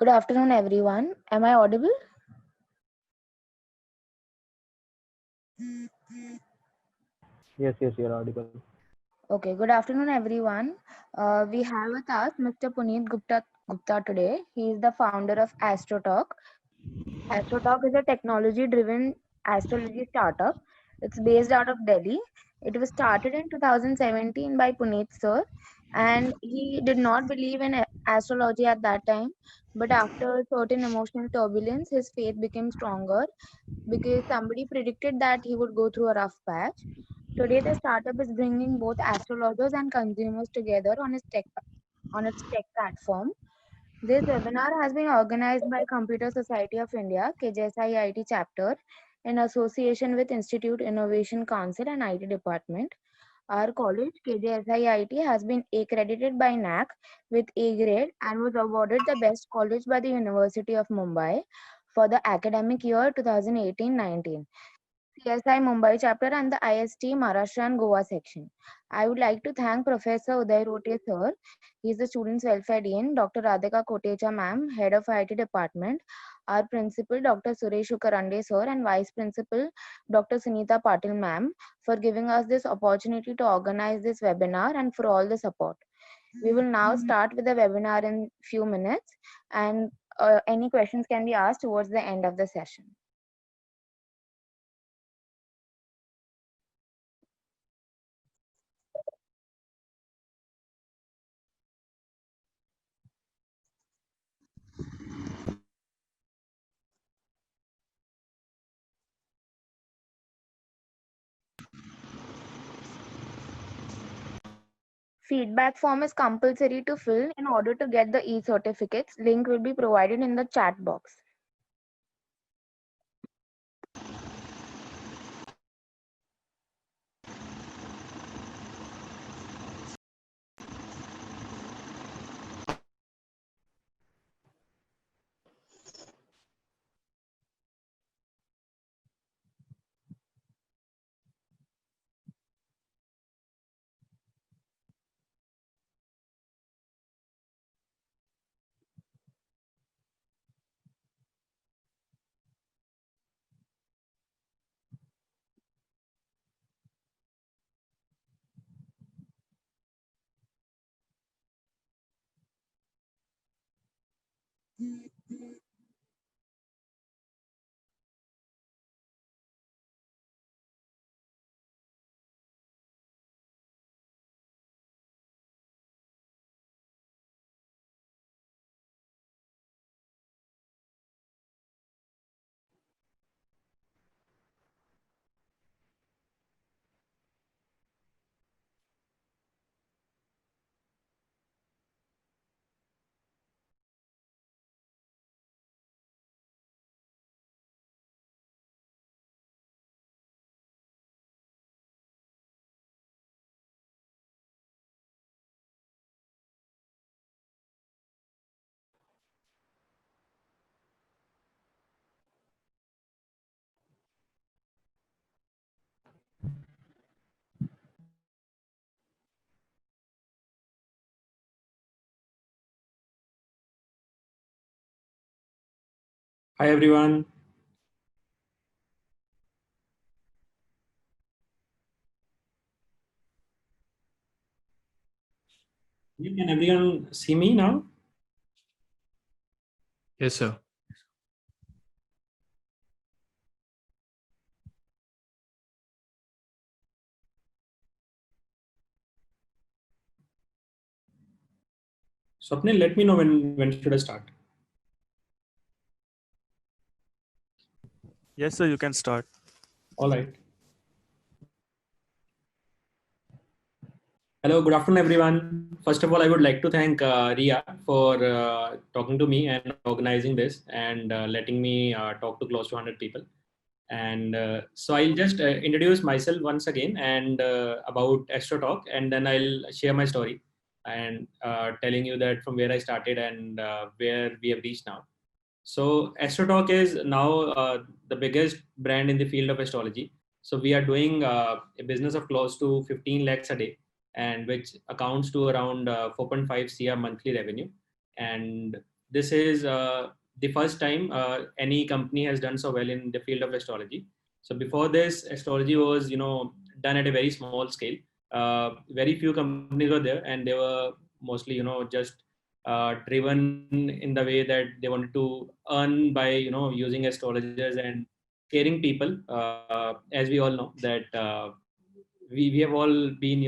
Good afternoon, everyone. Am I audible? Yes, you're audible. Okay, good afternoon, everyone. We have with us Mr. Puneet Gupta today. He is the founder of AstroTalk. AstroTalk is a technology-driven astrology startup. It's based out of Delhi. It was started in 2017 by Puneet sir, and he did not believe in astrology at that time. But after certain emotional turbulence, his faith became stronger because somebody predicted that he would go through a rough patch. Today, the startup is bringing both astrologers and consumers together on its tech platform. This webinar has been organized by Computer Society of India, KJSI IT chapter, in association with Institute Innovation Council and IT department. Our college, KJSI IT, has been accredited by NAC with A grade and was awarded the best college by the University of Mumbai for the academic year 2018-19. CSI Mumbai chapter and the IST Maharashtra and Goa section. I would like to thank Professor Uday Rote sir. He is the Students Welfare Dean, Dr. Radhika Kotecha ma'am, Head of IT Department, our Principal Dr. Suresh Ukarande sir and Vice Principal Dr. Sunita Patil ma'am for giving us this opportunity to organize this webinar and for all the support. We will now start with the webinar in few minutes and any questions can be asked towards the end of the session. Feedback form is compulsory to fill in order to get the e-certificates. Link will be provided in the chat box. Hi everyone. Can everyone see me now? Yes, sir. Swapnil, let me know when should I start. Yes, sir, you can start. All right. Hello, good afternoon, everyone. First of all, I would like to thank Ria for talking to me and organizing this and letting me talk to close to 100 people. And so I'll just introduce myself once again and about AstroTalk, and then I'll share my story and telling you that from where I started and where we have reached now. So AstroTalk is now the biggest brand in the field of astrology. So we are doing a business of close to 15 lakhs a day, and which accounts to around 4.5 CR monthly revenue. And this is the first time any company has done so well in the field of astrology. So before this, astrology was, done at a very small scale. Very few companies were there, and they were mostly, just driven in the way that they wanted to earn by, using astrologers and scaring people. As we all know that we have all been,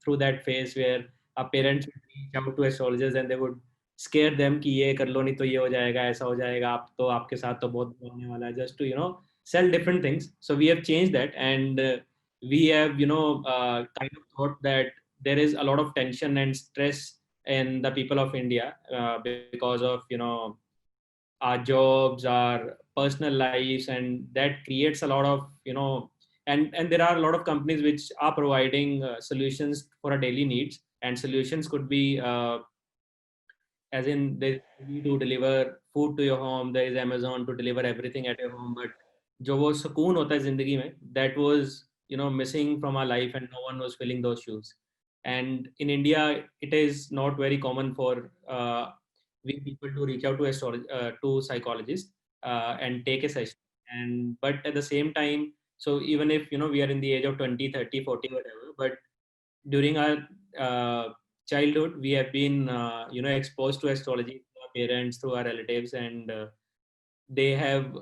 through that phase where our parents would reach out to astrologers and they would scare them कि ये कर लो नहीं तो ये हो जाएगा ऐसा हो जाएगा आप तो आपके साथ तो बहुत होने वाला है just to sell different things. So we have changed that, and we have kind of thought that there is a lot of tension and stress in the people of India because of our jobs, our personal lives, and that creates a lot of and there are a lot of companies which are providing solutions for our daily needs, and solutions could be as in they need to deliver food to your home, there is Amazon to deliver everything at your home, but जो वो सुकून होता है जिंदगी में, that was missing from our life, and no one was filling those shoes. And in India it is not very common for we people to reach out to to psychologists and take a session. And but at the same time, so even if we are in the age of 20, 30, 40, whatever, but during our childhood we have been exposed to astrology through our parents, through our relatives, and they have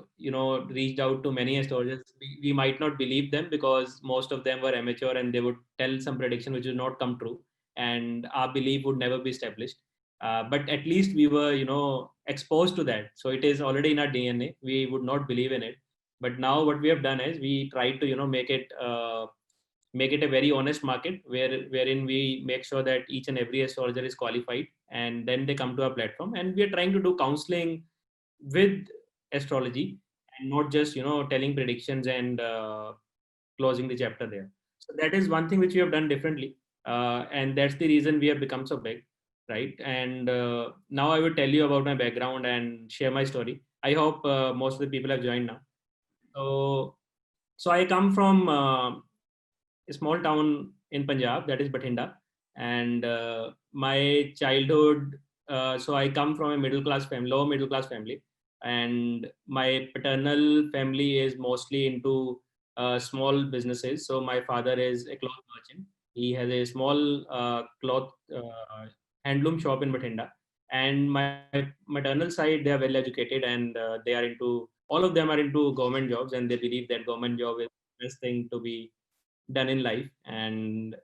reached out to many astrologers. We might not believe them because most of them were amateur and they would tell some prediction which would not come true, and our belief would never be established. But at least we were exposed to that, so it is already in our DNA. We would not believe in it, but now what we have done is we try to make it a very honest market wherein we make sure that each and every astrologer is qualified, and then they come to our platform, and we are trying to do counseling with astrology and not just telling predictions and closing the chapter there. So that is one thing which we have done differently, and that's the reason we have become so big, right? And now I will tell you about my background and share my story. I hope most of the people have joined now. So I come from a small town in Punjab, that is Bathinda, and my childhood. So I come from a middle class family, lower middle class family, and my paternal family is mostly into small businesses. So my father is a cloth merchant. He has a small cloth handloom shop in Bathinda, and my maternal side, they are well educated, and they are into, all of them are into government jobs, and they believe that government job is the best thing to be done in life. And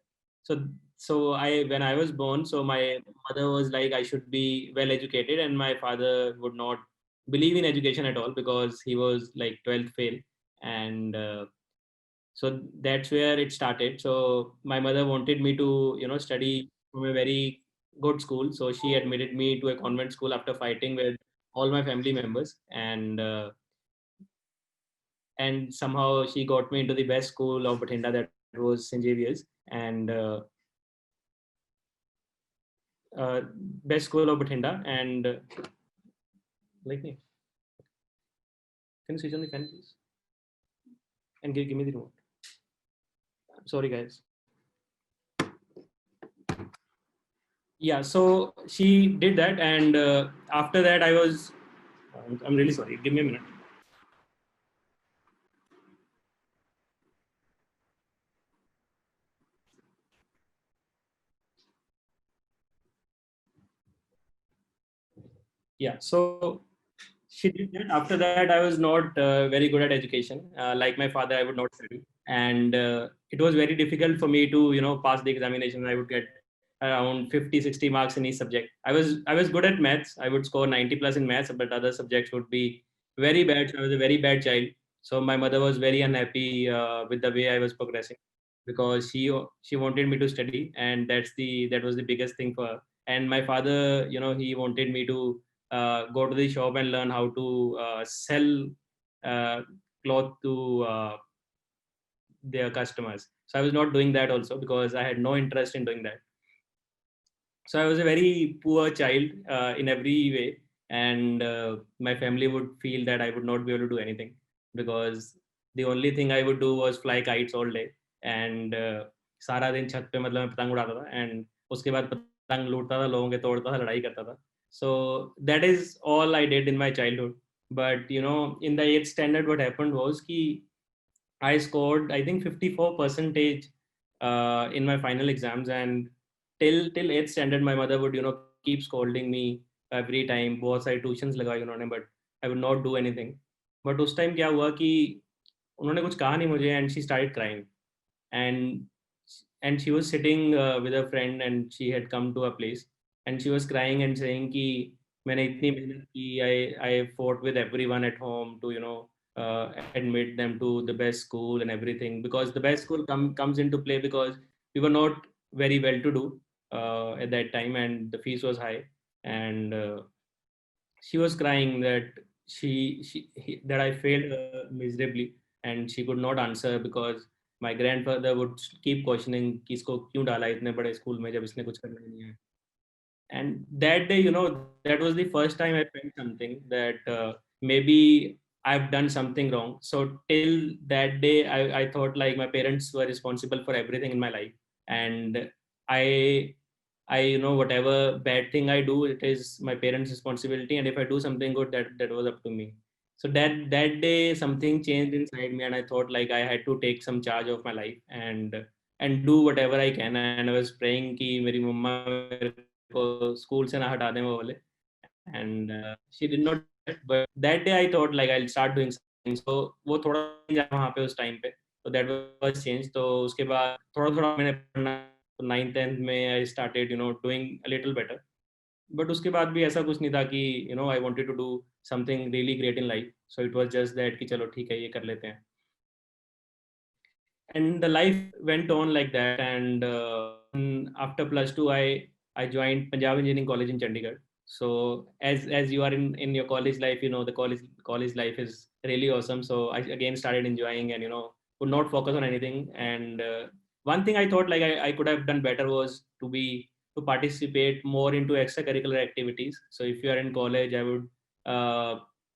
so I, when I was born, so my mother was like I should be well educated, and my father would not believe in education at all because he was like 12th fail. And so that's where it started. So my mother wanted me to study from a very good school, so she admitted me to a convent school after fighting with all my family members, and somehow she got me into the best school of Bathinda, that was St. Xavier's, and best school of Bathinda. And like me, can you switch on the fan, please? And give me the remote. Sorry, guys. Yeah, so she did that, and after that, I was. I'm really sorry. Give me a minute. Yeah, so she did that. After that, I was not very good at education. Like my father, I would not study, and it was very difficult for me to pass the examination. I would get around 50, 60 marks in each subject. I was good at maths. I would score 90 plus in maths, but other subjects would be very bad. So I was a very bad child. So my mother was very unhappy with the way I was progressing, because she wanted me to study, and that was the biggest thing for her. And my father, he wanted me to go to the shop and learn how to sell uh, cloth to their customers. So I was not doing that also because I had no interest in doing that. So I was a very poor child in every way, and my family would feel that I would not be able to do anything because the only thing I would do was fly kites all day, and सारा दिन छत पे मतलब मैं पतंग उड़ाता था, and उसके बाद पतंग लूटता था, लोगों के तोड़ता था, लड़ाई करता था. So that is all I did in my childhood. But in the 8th standard, what happened was ki I scored, I think, 54 percentage in my final exams, and till 8th standard, my mother would keep scolding me every time. बहुत सारी tuitions लगाई उन्होंने, but I would not do anything. But उस time क्या हुआ कि उन्होंने कुछ कहा नहीं मुझे, and she started crying. And she was sitting with a friend, and she had come to a place, and she was crying and saying कि मैंने इतनी मेहनत की, I fought with everyone at home to admit them to the best school and everything, because the best school comes into play because we were not very well to do at that time, and the fees was high. And she was crying that that I failed miserably, and she could not answer because my grandfather would keep questioning कि इसको क्यों डाला इतने बड़े school में जब इसने कुछ करना ही नहीं है. And that day, that was the first time I felt something that maybe I've done something wrong. So till that day, I thought like my parents were responsible for everything in my life, and I whatever bad thing I do, it is my parents' responsibility, and if I do something good, that was up to me. So that day something changed inside me, and I thought like I had to take some charge of my life and do whatever I can. And I was praying कि मेरी मम्मा मेरे को school से ना हटा दें वो वाले. And she did not do that, but that day I thought like I'll start doing something. So वो थोड़ा change आया वहाँ पे उस time पे. So that was change. तो उसके बाद थोड़ा थोड़ा मैंने पढ़ना. तो 9th 10th में I started doing a little better. But उसके बाद भी ऐसा कुछ नहीं था कि I wanted to do something really great in life. So it was just that कि चलो ठीक है ये कर लेते हैं. And the life went on like that. And after plus 2, I joined Punjab Engineering College in Chandigarh. So as you are in your college life, the college life is really awesome. So I again started enjoying, and could not focus on anything. And one thing I thought like I could have done better was to participate more into extracurricular activities. So if you are in college, I would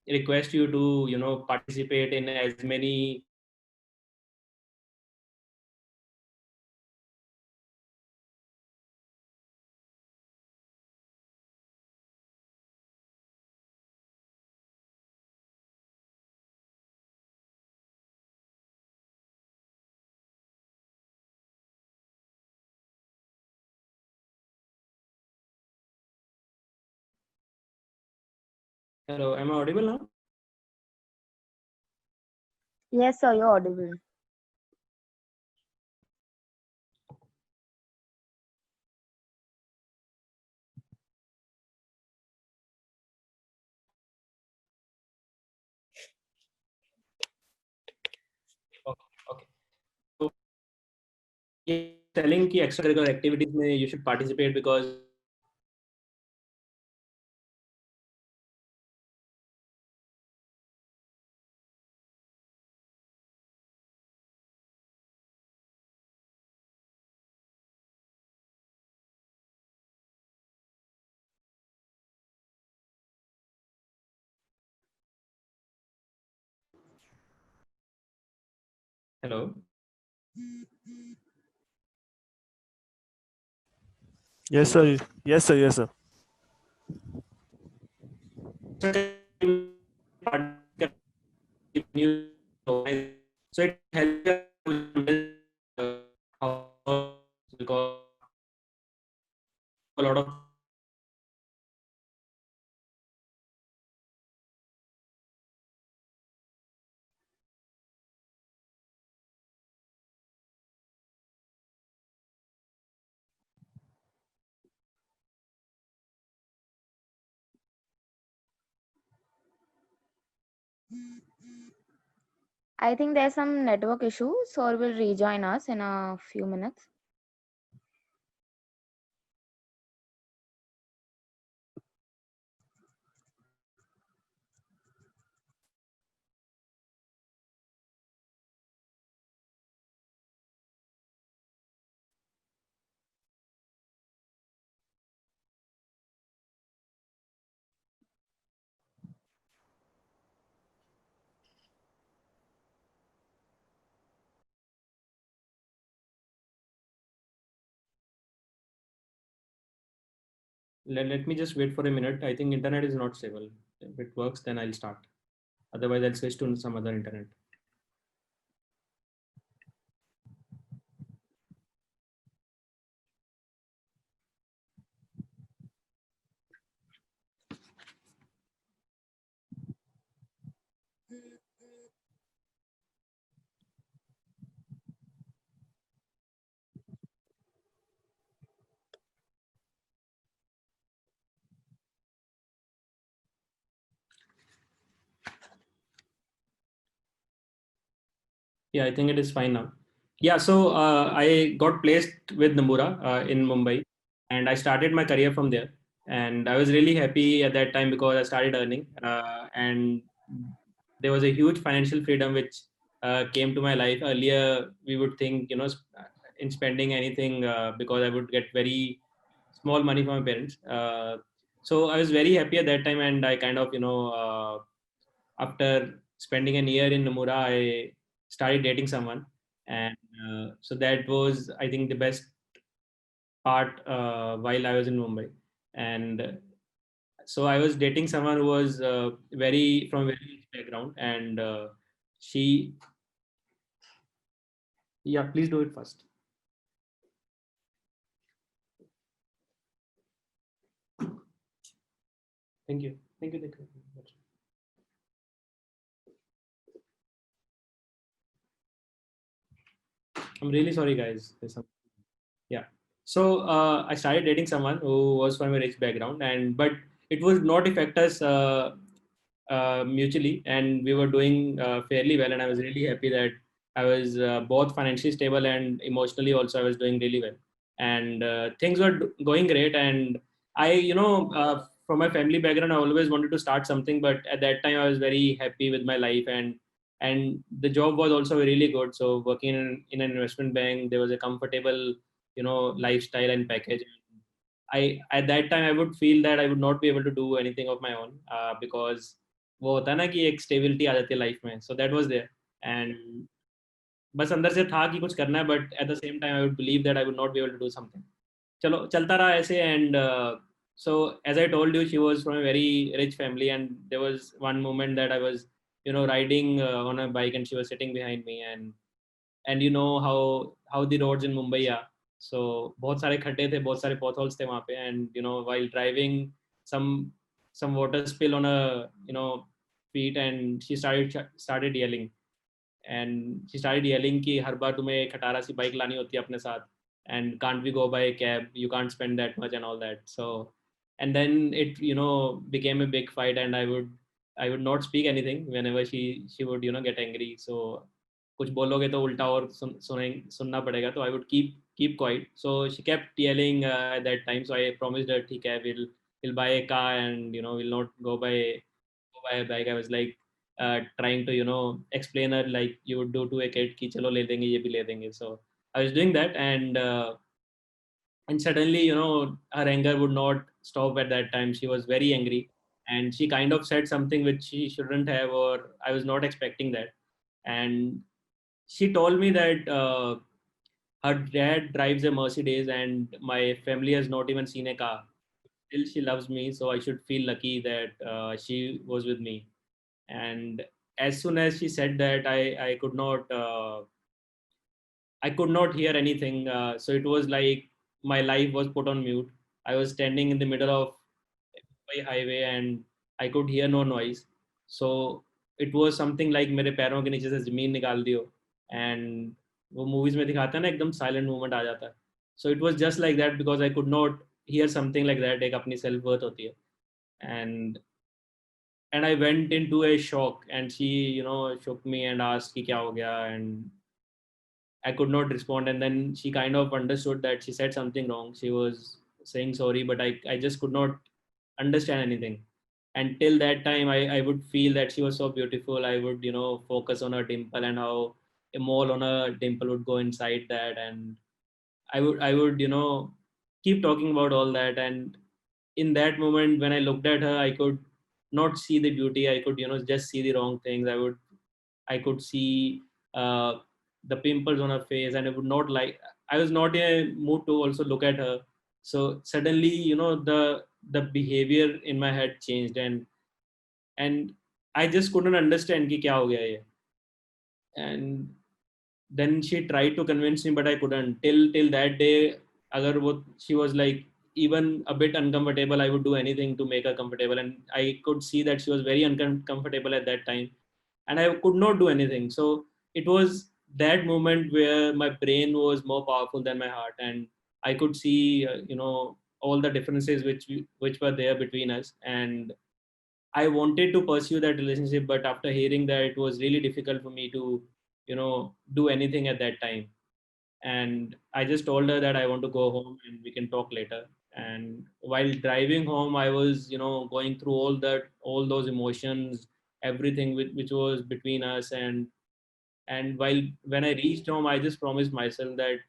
request you to participate in as many Hello, am I audible now? Yes, sir, you're audible. Okay. Okay. So, telling कि extracurricular activities में you should participate because hello. Yes, sir. Yes, sir. Yes, sir. So it helps you because a lot of I think there's some network issue, so will rejoin us in a few minutes. Let me just wait for a minute. I think internet is not stable. If it works, then I'll start. Otherwise, I'll switch to some other internet. Yeah, I think it is fine now. Yeah, so I got placed with Nomura in Mumbai, and I started my career from there. And I was really happy at that time because I started earning, and there was a huge financial freedom which came to my life. Earlier, we would think, in spending anything because I would get very small money from my parents. So I was very happy at that time, and I kind of, after spending a year in Nomura, I started dating someone, and so that was, I think, the best part while I was in Mumbai. And so I was dating someone who was very from a very rich background, and she, yeah, please do it first. Thank you, thank you, thank you. I'm really sorry, guys. There's some, yeah. So I started dating someone who was from a rich background, and but it would not affect us mutually, and we were doing fairly well. And I was really happy that I was both financially stable and emotionally also I was doing really well, and things were going great. And I, from my family background, I always wanted to start something, but at that time I was very happy with my life, and the job was also really good. So working in an investment bank, there was a comfortable, lifestyle and package. I at that time I would feel that I would not be able to do anything of my own because वो होता है ना कि एक stability आ जाती है life में, so that was there. And बस अंदर से था कि कुछ करना है, but at the same time I would believe that I would not be able to do something. चलो चलता रहा ऐसे. And so as I told you, she was from a very rich family, and there was one moment that I was, riding on a bike, and she was sitting behind me. And you know how the roads in Mumbai are. So बहुत सारे खड्डे थे, बहुत सारे potholes थे वहाँ पे. And while driving, some water spill on a, feet, and she started yelling. And she started yelling कि हर बार तुम्हें एक खटारा सी बाइक लानी होती है अपने साथ, and can't we go by a cab, you can't spend that much and all that. So and then it, became a big fight, and I would not speak anything whenever she would, get angry. So कुछ बोलोगे तो उल्टा और सुनना पड़ेगा, तो I would keep quiet. So she kept yelling at that time. So I promised her, ठीक है, we'll buy a car, and we'll not go by a bike. I was like trying to, explain her like you would do to a kid कि चलो ले देंगे, ये भी ले देंगे. So I was doing that. And suddenly, her anger would not stop at that time. She was very angry, and she kind of said something which she shouldn't have, or I was not expecting that. And she told me that her dad drives a Mercedes, and my family has not even seen a car. Still, she loves me, so I should feel lucky that she was with me. And as soon as she said that, I could not hear anything. So it was like my life was put on mute. I was standing in the middle of a highway, and I could hear no noise. So it was something like मेरे पैरों के नीचे से जमीन निकाल दियो. And वो movies में दिखाता है ना, एकदम silent movement आ जाता है. So it was just like that because I could not hear something like that. एक अपनी self worth होती है. And I went into a shock, and she, shook me and asked कि क्या हो गया. And I could not respond. And then she kind of understood that she said something wrong. She was saying sorry, but I just could not understand anything. And till that time, I would feel that she was so beautiful. I would, focus on her dimple and how a mole on a dimple would go inside that. And I would, keep talking about all that. And in that moment, when I looked at her, I could not see the beauty. I could, just see the wrong things. I could see the pimples on her face, and I was not in a mood to also look at her. So suddenly, the behavior in my head changed, and I just couldn't understand कि क्या हो गया ये. And then she tried to convince me, but I couldn't. Till that day, agar wo, she was like even a bit uncomfortable, I would do anything to make her comfortable. And I could see that she was very uncomfortable at that time, and I could not do anything. So it was that moment where my brain was more powerful than my heart, and I could see, all the differences which were there between us. And I wanted to pursue that relationship, but after hearing that, it was really difficult for me to, do anything at that time. And I just told her that I want to go home and we can talk later. And while driving home, I was, going through all those emotions, everything which was between us. And when I reached home, I just promised myself that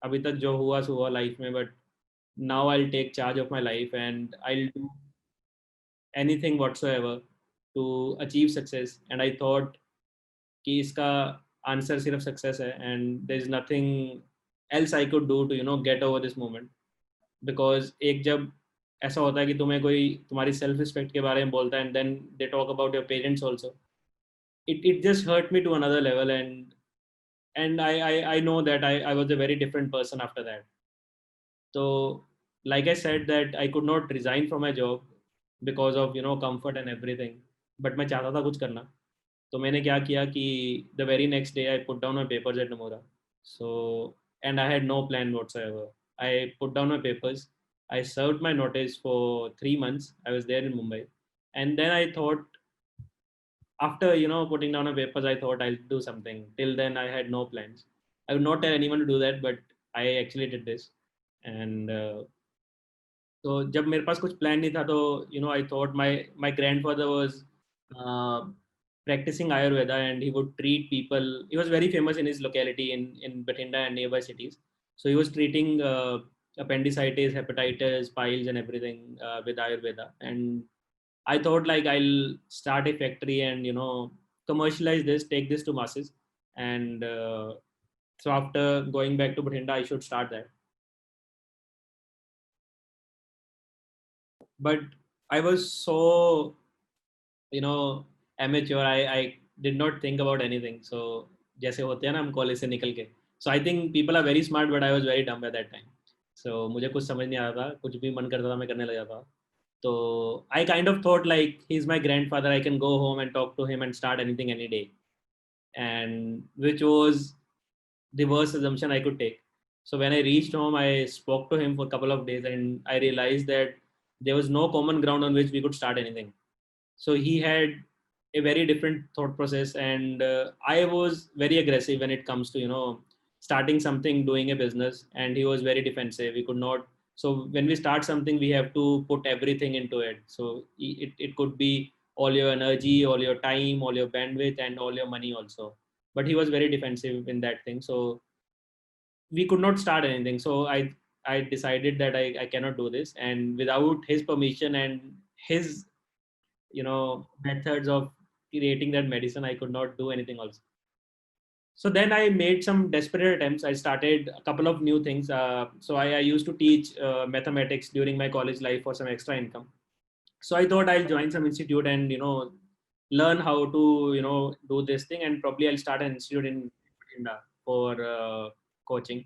abhi tak jo hua so hua life mein, but now I'll take charge of my life and I'll do anything whatsoever to achieve success. And I thought कि इसका answer सिर्फ success है, and there is nothing else I could do to get over this moment. Because एक जब ऐसा होता है कि तुम्हें कोई तुम्हारी सेल्फ रिस्पेक्ट के बारे में बोलता है and then they talk about your parents also, it just hurt me to another level. And I know that I was a very different person after that. So like I said that I could not resign from my job because of comfort and everything, but मैं चाहता था कुछ करना. तो मैंने क्या किया कि the very next day I put down my papers at Nomura. So and I had no plan whatsoever. I put down my papers. I served my notice for 3 months. I was there in Mumbai, and then I thought, after putting down my papers, I thought I'll do something. Till then, I had no plans. I would not tell anyone to do that, but I actually did this. And so जब मेरे पास कुछ plan नहीं था, तो I thought my grandfather was uh, practicing Ayurveda, and he would treat people. He was very famous in his locality in Bathinda and nearby cities. So he was treating appendicitis, hepatitis, piles, and everything with Ayurveda. And I thought like I'll start a factory and commercialize this, take this to masses. And so after going back to Bathinda, I should start that. But I was so amateur. I did not think about anything. So जैसे होते हैं ना हम college से निकल के. So I think people are very smart, but I was very dumb at that time. So मुझे कुछ समझ नहीं आता था, कुछ भी मन करता था मैं करने लग जाता. So I kind of thought like he's my grandfather. I can go home and talk to him and start anything any day, and which was the worst assumption I could take. So when I reached home, I spoke to him for a couple of days, and I realized that there was no common ground on which we could start anything. So he had a very different thought process, and I was very aggressive when it comes to starting something, doing a business, and he was very defensive. We could not. So when we start something, we have to put everything into it. So it could be all your energy, all your time, all your bandwidth, and all your money also. But he was very defensive in that thing. So we could not start anything. So I decided that I cannot do this, and without his permission and his methods of creating that medicine, I could not do anything also. So then I made some desperate attempts. I started a couple of new things. So I used to teach mathematics during my college life for some extra income. So I thought I'll join some institute and learn how to do this thing, and probably I'll start an institute in India for coaching.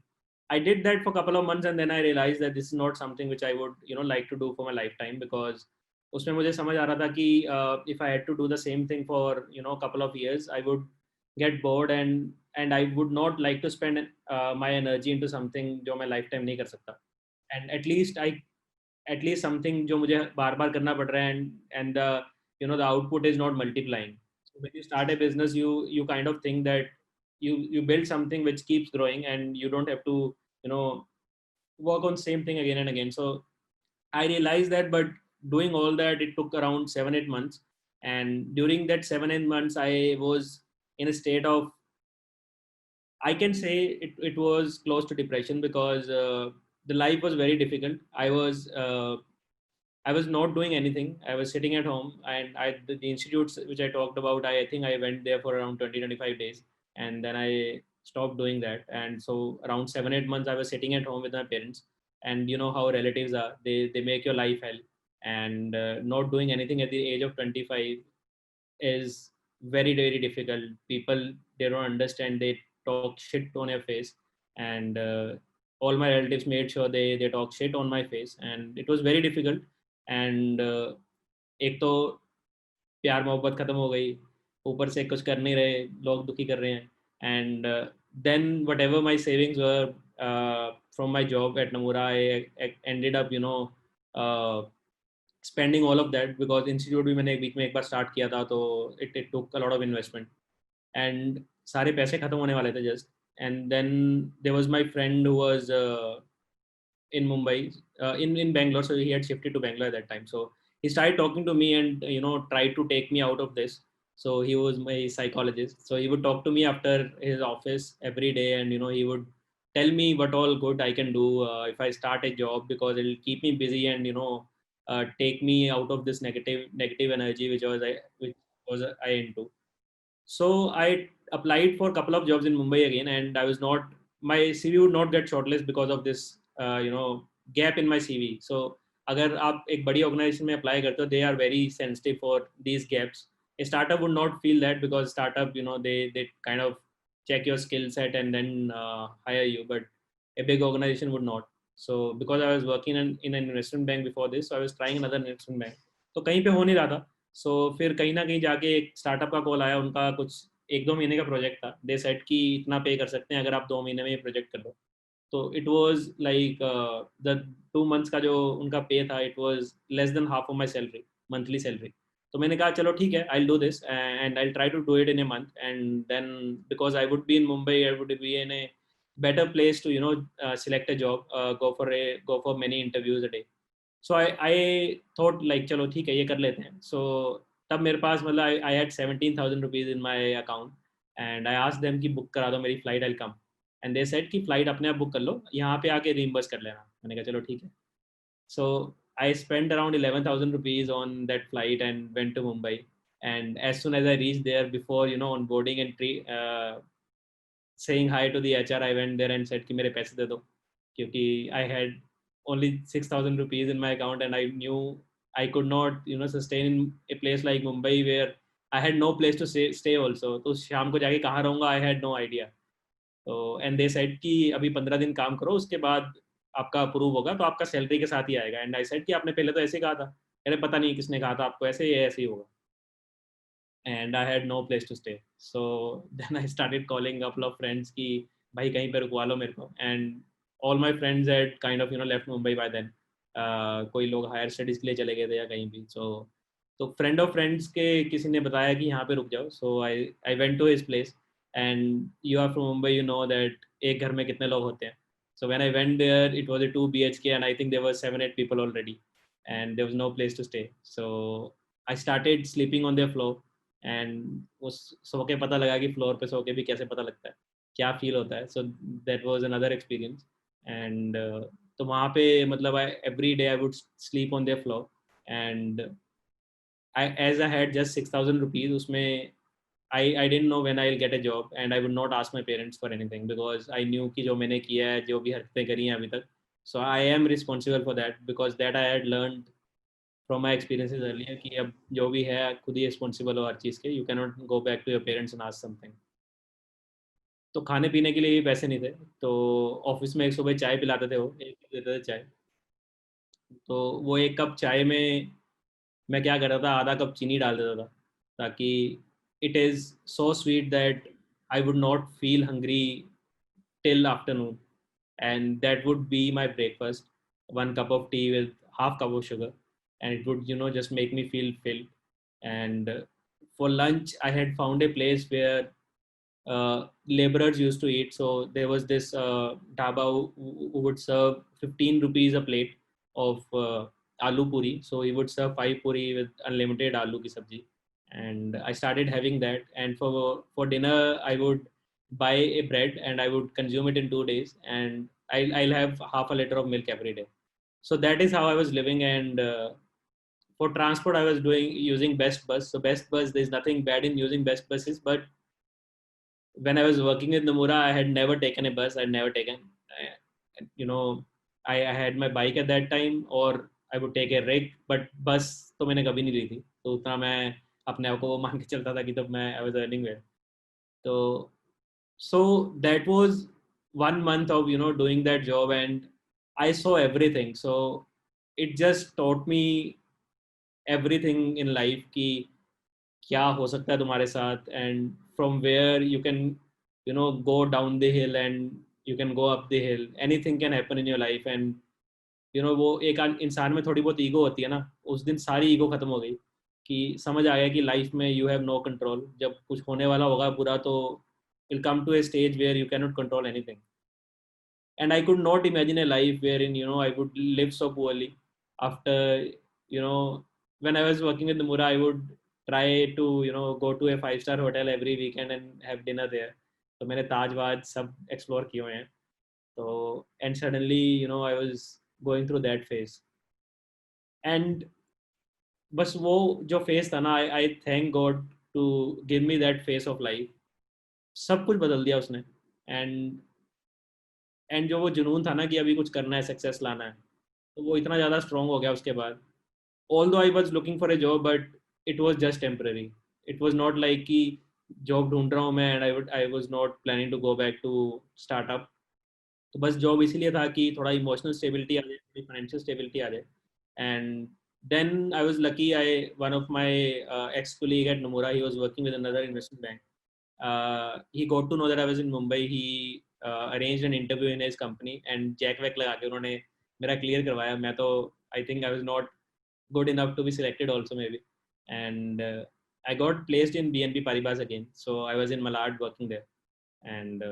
I did that for a couple of months, and then I realized that this is not something which I would like to do for my lifetime, because उसमें मुझे समझ आ रहा था कि if I had to do the same thing for couple of years, I would get bored, and I would not like to spend my energy into something जो मैं lifetime नहीं कर सकता. And at least something जो मुझे बार बार करना पड़ रहा है, and the output is not multiplying. So when you start a business, you kind of think that you build something which keeps growing, and you don't have to work on same thing again and again. So I realized that, but doing all that, it took around 7-8 months. And during that 7-8 months, I was in a state of, I can say it was close to depression, because the life was very difficult. I was not doing anything. I was sitting at home, and the institutes which I talked about, I think I went there for around 20-25 days, and then I stopped doing that. And so around 7-8 months, I was sitting at home with my parents. and you know how relatives are. They make your life hell, and not doing anything at the age of 25 is very very difficult. People, they don't understand. They talk shit on your face, and all my relatives made sure they talk shit on my face, and it was very difficult. And एक तो प्यार मोहब्बत खत्म हो गई, ऊपर से कुछ कर नहीं रहे, लोग दुखी कर रहे हैं. And then whatever my savings were from my job at Namura, I ended up, you know, uh, spending all of that, because institute भी मैंने एक वीक में एक बार स्टार्ट किया था, तो it took a lot of investment, and सारे पैसे खत्म होने वाले थे just. And then there was my friend who was in Mumbai, in Bangalore. So he had shifted to Bangalore at that time. So he started talking to me and you know tried to take me out of this. So he was my psychologist. So he would talk to me after his office every day, and you know he would tell me what all good I can do if I start a job, because it'll keep me busy and you know take me out of this negative energy which was I into. So I applied for a couple of jobs in Mumbai again, and I was not, my CV would not get shortlisted because of this, you know, gap in my CV. So अगर आप एक बड़ी organization में apply करते हो, they are very sensitive for these gaps. A startup would not feel that, because startup, you know, they kind of check your skill set and then hire you, but a big organization would not. So because I was working in an investment bank before this, so I was trying another investment bank. तो कहीं पे हो नहीं रहा था. सो फिर कहीं ना कहीं जाके एक स्टार्टअप का कॉल आया. उनका कुछ 1-2 महीने का प्रोजेक्ट था. दे सेट कि इतना पे कर सकते हैं अगर आप 2 महीने में ये प्रोजेक्ट कर लो. तो it was like the 2 months का जो उनका पे था, it was less than half of my salary, monthly salary. तो मैंने कहा चलो ठीक है, I will do this and I will try to do it in a month. And then because I would be in Mumbai, I would be in a better place to, you know, select a job, go for many interviews a day. So I thought like चलो ठीक है ये कर लेते हैं. सो तब मेरे पास मतलब I had 17,000 rupees in my account, and I asked them कि बुक करा दो मेरी flight, I come. And they said कि फ्लाइट अपने आप बुक कर लो, यहाँ पे आके रीइंबर्स कर लेना. मैंने कहा चलो ठीक है. So I spend around 11,000 rupees on that flight and went to Mumbai. And as soon as I reach there, before you know on boarding entry, saying hi to the HR, I went there and said कि मेरे पैसे दे दो, क्योंकि I had only 6,000 rupees in my account, and I knew I could not, you know, sustain in a place like Mumbai where I had no place to stay also. तो शाम को जाके कहाँ रहूँगा, I had no idea. तो and they said कि अभी 15 दिन काम करो, उसके बाद आपका अप्रूव होगा तो आपका सैलरी के साथ ही आएगा. एंड आई सेड कि आपने पहले तो ऐसे कहा था. अरे पता नहीं किसने कहा था आपको, ऐसे ही होगा. And I had no place to stay. So then I started calling a couple of friends कि भाई कहीं पे रुकवा लो मेरे को. And all my friends had kind of, you know, left Mumbai by then. कोई लोग हायर स्टडीज के लिए चले गए थे या कहीं भी. तो फ्रेंड ऑफ फ्रेंड्स के किसी ने बताया कि यहाँ पे रुक जाओ. So I went to his place. And you are from Mumbai, you know that एक घर में कितने लोग होते हैं. So when I went there, it was a 2 BHK, and I think there were 7-8 people already, and there was no place to stay. So I started sleeping on their floor. And उस सो के पता लगा कि floor पे सो के भी कैसे पता लगता है, क्या फील होता है. So that was another experience. And तो वहाँ पे मतलब I every day I would sleep on their floor. And I had just 6,000 rupees. उसमें I didn't know when I'll get a job, and I would not ask my parents for anything, because I knew कि जो मैंने किया है, जो भी हरकतें करी हैं अभी तक, so I am responsible for that, because that I had learned from my experiences earlier कि अब जो भी है खुद ही रिस्पॉन्सिबल हो हर चीज़ के. You can not go back to your parents and ask something. तो खाने पीने के लिए भी पैसे नहीं थे. तो ऑफिस में एक सुबह चाय पिलाते थे, वो एक देते थे चाय. तो वो एक कप चाय में मैं क्या करता था, आधा कप चीनी डाल देता था, ताकि it is so sweet that I would not feel hungry till afternoon, and that would be my breakfast. 1 cup of tea with half cup of sugar, and it would, you know, just make me feel filled. And for lunch I had found a place where laborers used to eat. So there was this dhaba who would serve 15 rupees a plate of aloo puri. So he would serve 5 puri with unlimited aloo ki sabji, and I started having that. And for dinner I would buy a bread and I would consume it in 2 days, and I'll have half a liter of milk every day. So that is how I was living. And for transport I was using Best Bus. So Best Bus, there's nothing bad in using Best Buses, but when I was working in Nomura, I had never taken a bus. I'd never taken, you know, I had my bike at that time, or I would take a rig, but बस तो मैंने कभी नहीं ली थी, तो उतना मैं अपने आप को वो मान के चलता था कि तब मैं I was earning well. तो so that was 1 month of doing that job, and I saw everything. So it just taught me everything in life कि क्या हो सकता है तुम्हारे साथ, and from where you can go down the hill and you can go up the hill. Anything can happen in your life. And वो एक इंसान में थोड़ी बहुत ईगो होती है ना, उस दिन सारी ईगो खत्म हो गई कि समझ आ गया कि लाइफ में यू हैव नो कंट्रोल. जब कुछ होने वाला होगा बुरा तो will come to a stage where you can not control anything. And I could not imagine a life wherein I would live so poorly. After when I was working with Nomura, I would try to go to a 5-star hotel every weekend and have dinner there. तो मैंने ताज was सब explore किए हुए हैं. तो and suddenly I was going through that phase. And बस वो जो फेस था ना, I thank God to give me that phase of life. सब कुछ बदल दिया उसने. एंड जो वो जुनून था ना कि अभी कुछ करना है, सक्सेस लाना है, तो वो इतना ज़्यादा स्ट्रॉन्ग हो गया उसके बाद. Although I was looking for a job, but it was just temporary. It was not like कि जॉब ढूंढ रहा हूँ मैं, and I was not planning to go back to startup. तो बस जॉब इसीलिए था कि थोड़ा इमोशनल स्टेबिलिटी आ जाए, थोड़ी फाइनेंशियल स्टेबिलिटी आ जाए. And then I was lucky. I one of my ex colleague at Nomura, he was working with another investment bank. He got to know that I was in Mumbai. He arranged an interview in his company, and jack वैक लगा के उन्होंने मेरा clear करवाया. मैं तो I think I was not good enough to be selected also maybe. And I got placed in BNP Paribas again. So I was in Malad working there. And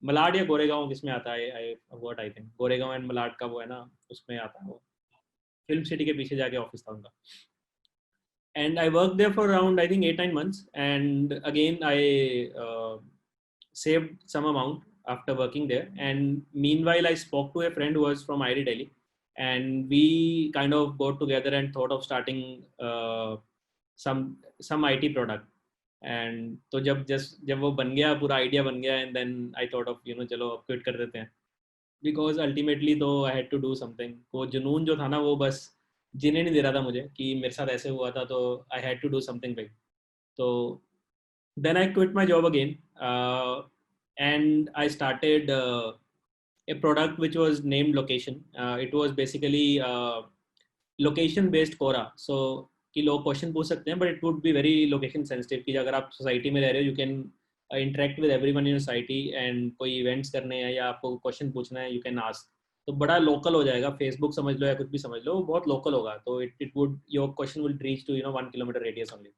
Malad या गोरेगांव किसमें आता है, I think Goregaon and Malad का वो है ना, उसमें आता है वो, फिल्म सिटी के पीछे जाके ऑफिस था उनका. And I worked there for around I think 8-9 months, and again I saved some amount after working there. And meanwhile I spoke to a friend who was from IIT Delhi, and we kind of got together and thought of starting some IT product. And तो जब वो बन गया, पूरा idea बन गया, and then I thought of चलो quit कर देते हैं, because ultimately तो I had to do something. वो जुनून जो था ना, वो बस जीने नहीं दे रहा था मुझे कि मेरे साथ ऐसे हुआ था, तो I had to do something big. So then I quit my job again, and I started a product which was named Location. It was basically location based Quora. So कि लोग क्वेश्चन पूछ सकते हैं, but it would be very location sensitive. कि अगर आप society में रह रहे हो, you can interact with everyone in society, and कोई इवेंट्स करने हैं या आपको क्वेश्चन पूछना है, यू कैन आस्क. तो बड़ा लोकल हो जाएगा. फेसबुक समझ लो या कुछ भी समझ लो, बहुत लोकल होगा. तो it would your question will reach to 1 kilometre radius only.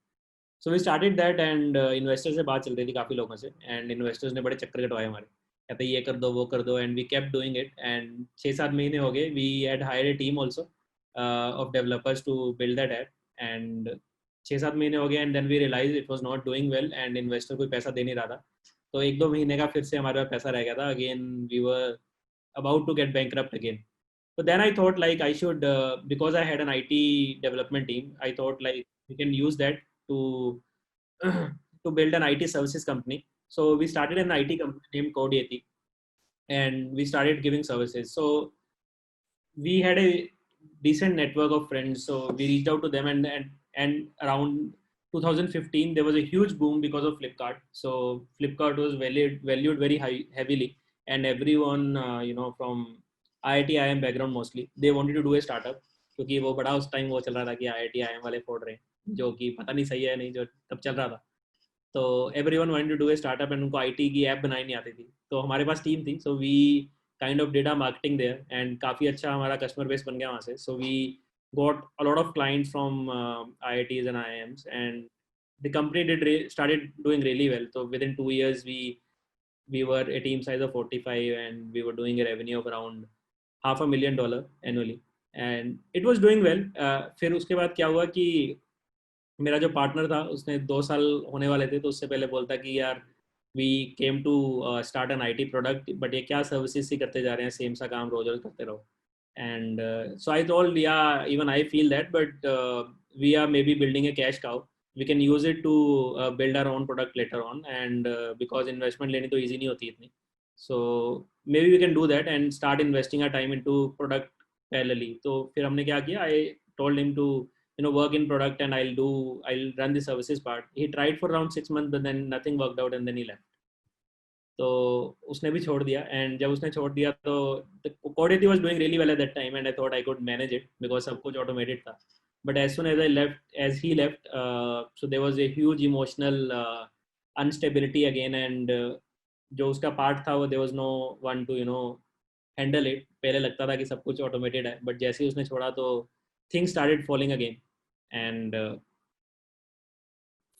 So we started that, and investor से बात चल रही थी काफ़ी लोगों से, एंड इन्वेस्टर्स ने बड़े चक्कर कटवाए हमारे, कहते ये कर दो वो कर दो. And we kept doing it, and 6-7 महीने हो गए. We had hired a team also of developers to build that app. And 6-7 महीने हो गए, and then we realize it was not doing well, and investor कोई पैसा दे नहीं रहा था. तो 1-2 महीने का फिर से हमारे पास पैसा रह गया था. Again we were about to get bankrupt again. So then I thought like I should, because I had an IT development team, I thought like we can use that to to build an IT services company. So we started an IT company named Code80, and we started giving services. So we had a decent network of friends, so we reached out to them, and around 2015 there was a huge boom because of Flipkart. So Flipkart was valued very heavily, and everyone from IIT IIM background mostly, they wanted to do a startup. क्योंकि वो बड़ा उस time वो चल रहा था कि IIT IIM वाले फोड़ रहे हैं, जो कि पता नहीं सही है नहीं, जो तब चल रहा था. तो everyone wanted to do a startup, and उनको IT की ऐप बनाई नहीं आती थी. तो हमारे पास टीम थी, so we kind of did our marketing there, and काफ़ी अच्छा हमारा customer base बन गया वहाँ से. So we got a lot of clients from IITs and IIMs, and the company started doing really well. So within 2 years we were a team size of 45, and we were doing a revenue of around $500,000 annually, and it was doing well. फिर उसके बाद क्या हुआ कि मेरा जो partner था, उसने 2 साल होने वाले थे, तो उससे पहले बोलता कि यार we came to start an IT product, but ये क्या सर्विसेज ही करते जा रहे हैं, सेम सा काम रोज रोज करते रहो. And so I told, yeah, even I feel that, but we are maybe building a cash cow. We can use it to build our own product later on, and because investment लेनी तो easy नहीं होती इतनी. So maybe we can do that and start investing our time into product parallelly. तो फिर हमने क्या किया, I told him to work in product and I'll run the services part. He tried for around 6 months, but then nothing worked out and then he left. तो उसने भी छोड़ दिया, and जब उसने छोड़ दिया तो Codeti was doing really well at that time and I thought I could manage it because सब कुछ automated था. But as soon as he left, so there was a huge emotional instability again, and जो उसका part था वो there was no one to handle it. पहले लगता था कि सब कुछ automated है, but जैसे ही उसने छोड़ा तो things started falling again, and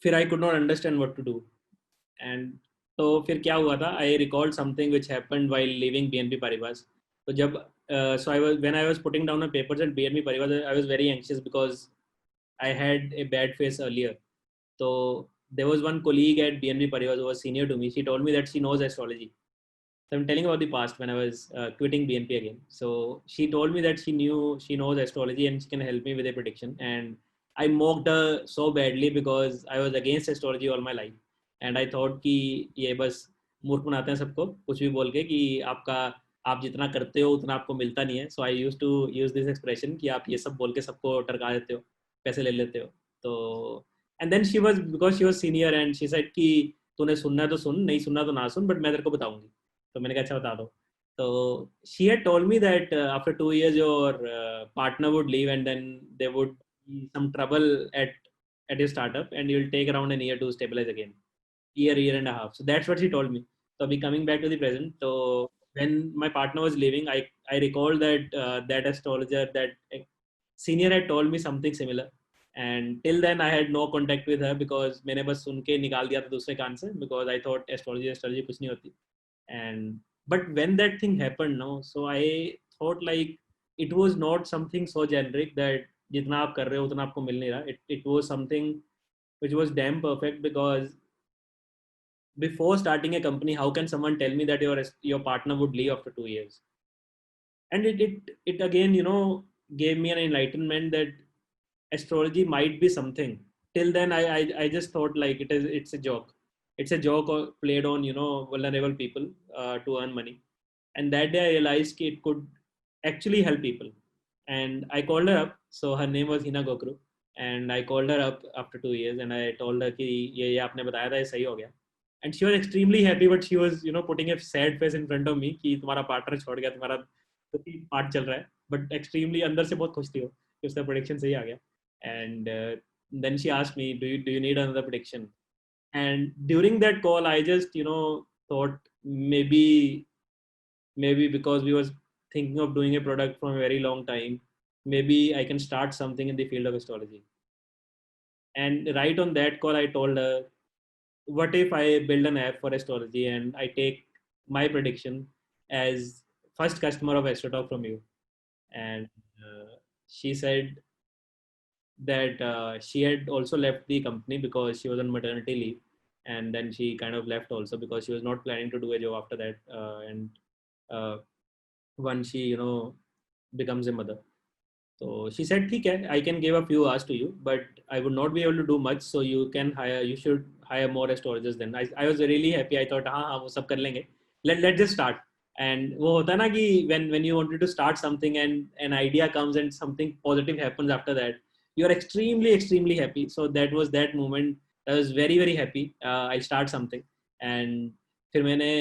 फिर I could not understand what to do. And तो फिर क्या हुआ था, I recalled something which happened while leaving BNP Paribas. तो जब when I was putting down my papers at BNP Paribas, I was very anxious because I had a bad phase earlier. So there was one colleague at BNP Paribas who was senior to me. She told me that she knows astrology. So I'm telling about the past when I was quitting BNP again. So she told me that she knows astrology and she can help me with a prediction. And I mocked her so badly because I was against astrology all my life. And I thought कि ये बस मूर्ख बनाते हैं सबको कुछ भी बोल के कि आप जितना करते हो उतना आपको मिलता नहीं है. So I used to use this expression कि आप ये सब बोल के सबको टरका देते हो, पैसे ले लेते हो. तो and then because she was senior and she said कि तूने सुनना है तो सुन, नहीं सुनना तो ना सुन, but मैं तेरे को बताऊंगी. तो मैंने कहा अच्छा बता दो. तो she had told me that after 2 years your partner would leave and then there would be some trouble at your startup and you'll take around a year to stabilize again. Year and a half. So that's what she told me. So be coming back to the present. So when my partner was leaving, I recalled that that astrologer, that senior had told me something similar. And till then I had no contact with her because मैंने बस सुन के निकाल दिया था दूसरे कान से because I thought astrology कुछ नहीं होती. And but when that thing happened, no, so I thought like it was not something so generic that जितना आप कर रहे हो उतना आपको मिल नहीं रहा. It was something which was damn perfect because before starting a company, how can someone tell me that your partner would leave after 2 years? And it again, gave me an enlightenment that astrology might be something. Till then, I just thought like it's a joke. It's a joke played on vulnerable people to earn money. And that day I realized that it could actually help people. And I called her up. So her name was Hina Gokru. And I called her up after 2 years and I told her कि ये आपने बताया था ये सही हो गया. And she was extremely happy, but she was putting a sad face in front of me कि तुम्हारा partner छोड़ गया, तुम्हारा पार्ट चल रहा है. But extremely अंदर से बहुत खुश थी वो कि उसका prediction सही आ गया. And then she asked me, do you need another prediction? And during that call, I just thought maybe because we was thinking of doing a product from a very long time, maybe I can start something in the field of astrology. And right on that call, I told her, what if I build an app for astrology and I take my prediction as first customer of AstroTalk from you? And she said that she had also left the company because she was on maternity leave, and then she kind of left also because she was not planning to do a job after that. And once she becomes a mother, so she said, "ठीक है, I can give a few hours to you, but I would not be able to do much. So you should hire more astrologers." Then I was really happy. I thought, हाँ वो सब कर लेंगे. Let's just start. And वो होता ना कि when you wanted to start something and an idea comes and something positive happens after that, you are extremely happy. So that was that moment. I was very happy. I start something and फिर मैंने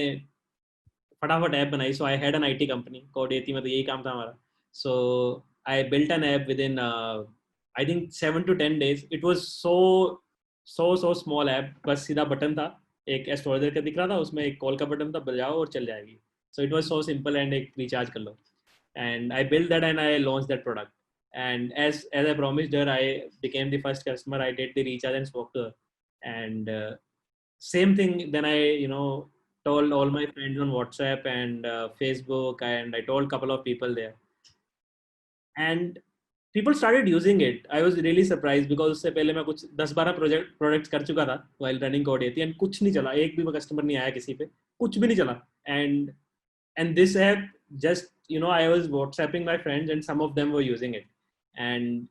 फटाफट app बनाई. So I had an IT company, Codeti में तो यही काम था हमारा. So I built an app within I think 7 to 10 days. It was so small app. बस सीधा बटन था, एक एस्ट्रोलॉजर का दिख रहा था, उसमें एक कॉल का बटन था, बजाओ और चल जाएगी. So it was so simple and एक रिचार्ज कर लो. And I built that and I launched that product. And as I promised her, I became the first customer. I did the recharge and spoke to her. And same thing. Then I told all my friends on WhatsApp and Facebook, and I told a couple of people there. And people started using it. I was really surprised because उससे पहले मैं कुछ 10-12 products कर चुका था while running Codeti and कुछ नहीं चला, एक भी कस्टमर नहीं आया किसी पे, कुछ भी नहीं चला. And this app just I was WhatsApping my friends and some of them were using it, and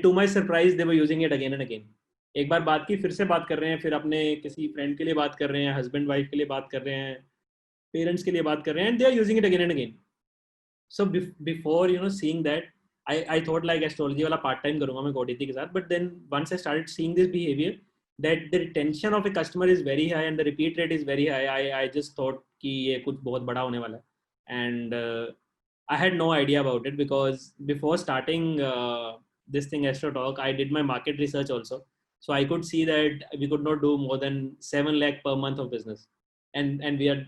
to my surprise they were using it again and again. एक बार बात की, फिर से बात कर रहे हैं, फिर अपने किसी फ्रेंड के लिए बात कर रहे हैं, हस्बैंड वाइफ के लिए बात कर रहे हैं, पेरेंट्स के लिए बात कर रहे हैं, and they are using it again and again. So before seeing that, I thought like astrology वाला part time करूँगा मैं GoDaddy के साथ, but then once I started seeing this behavior, that the retention of a customer is very high and the repeat rate is very high, I just thought कि ये कुछ बहुत बड़ा होने वाला है. And I had no idea about it, because before starting this thing Astro Talk, I did my market research also. So I could see that we could not do more than 7 lakh per month of business, and we are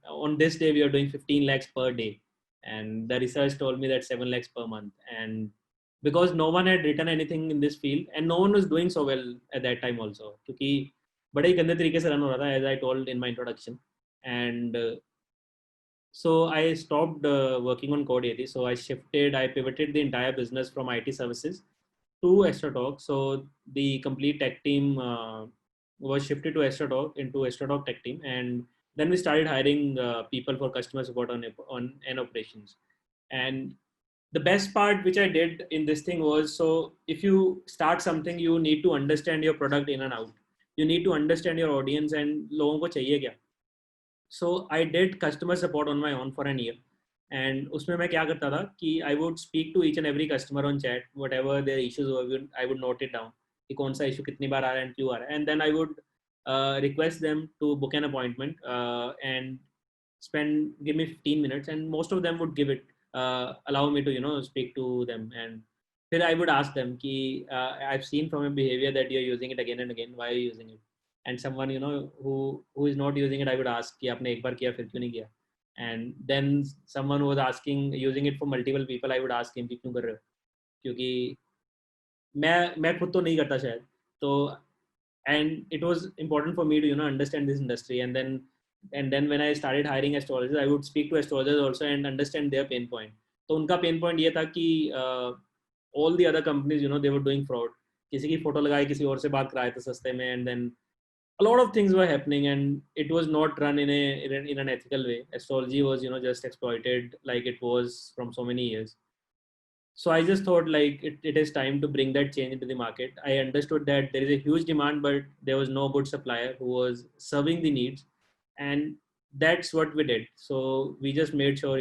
on this day we are doing 15 lakhs per day, and the research told me that 7 lakhs per month. And because no one had written anything in this field and no one was doing so well at that time also, क्योंकि बड़े ही गंदे तरीके से run हो रहा था, as I told in my introduction. And so I stopped working on GoDaddy. So I pivoted the entire business from IT services to AstroTalk. So the complete tech team was shifted to AstroTalk, into AstroTalk tech team, and then we started hiring people for customer support on and operations. And the best part which I did in this thing was, so if you start something, you need to understand your product in and out. You need to understand your audience and लोगों को चाहिए क्या. So I did customer support on my own for an year. And उसमें मैं क्या करता था कि I would speak to each and every customer on chat, whatever their issues were, I would note it down कि कौन सा issue कितनी बार आ रहा है and क्यों आ रहा है. And then I would request them to book an appointment and give me 15 minutes, and most of them would give it, allow me to speak to them. And then I would ask them कि I've seen from your behavior that you're using it again and again, why are you using it? And someone who is not using it, I would ask कि आपने एक बार किया फिर क्यों नहीं किया. And then someone who was asking using it for multiple people, I would ask him कि क्यों कर रहे हो, क्योंकि मैं खुद तो नहीं करता शायद. तो and it was important for me to understand this industry. And then when I started hiring astrologers, I would speak to astrologers also and understand their pain point. तो उनका pain point ये था कि all the other companies they were doing fraud. किसी की photo लगाई किसी और से बात कराए थे सस्ते में, and then a lot of things were happening, and it was not run in an ethical way. Astrology was just exploited like it was from so many years. So I just thought like it is time to bring that change into the market. I understood that there is a huge demand, but there was no good supplier who was serving the needs, and that's what we did. So we just made sure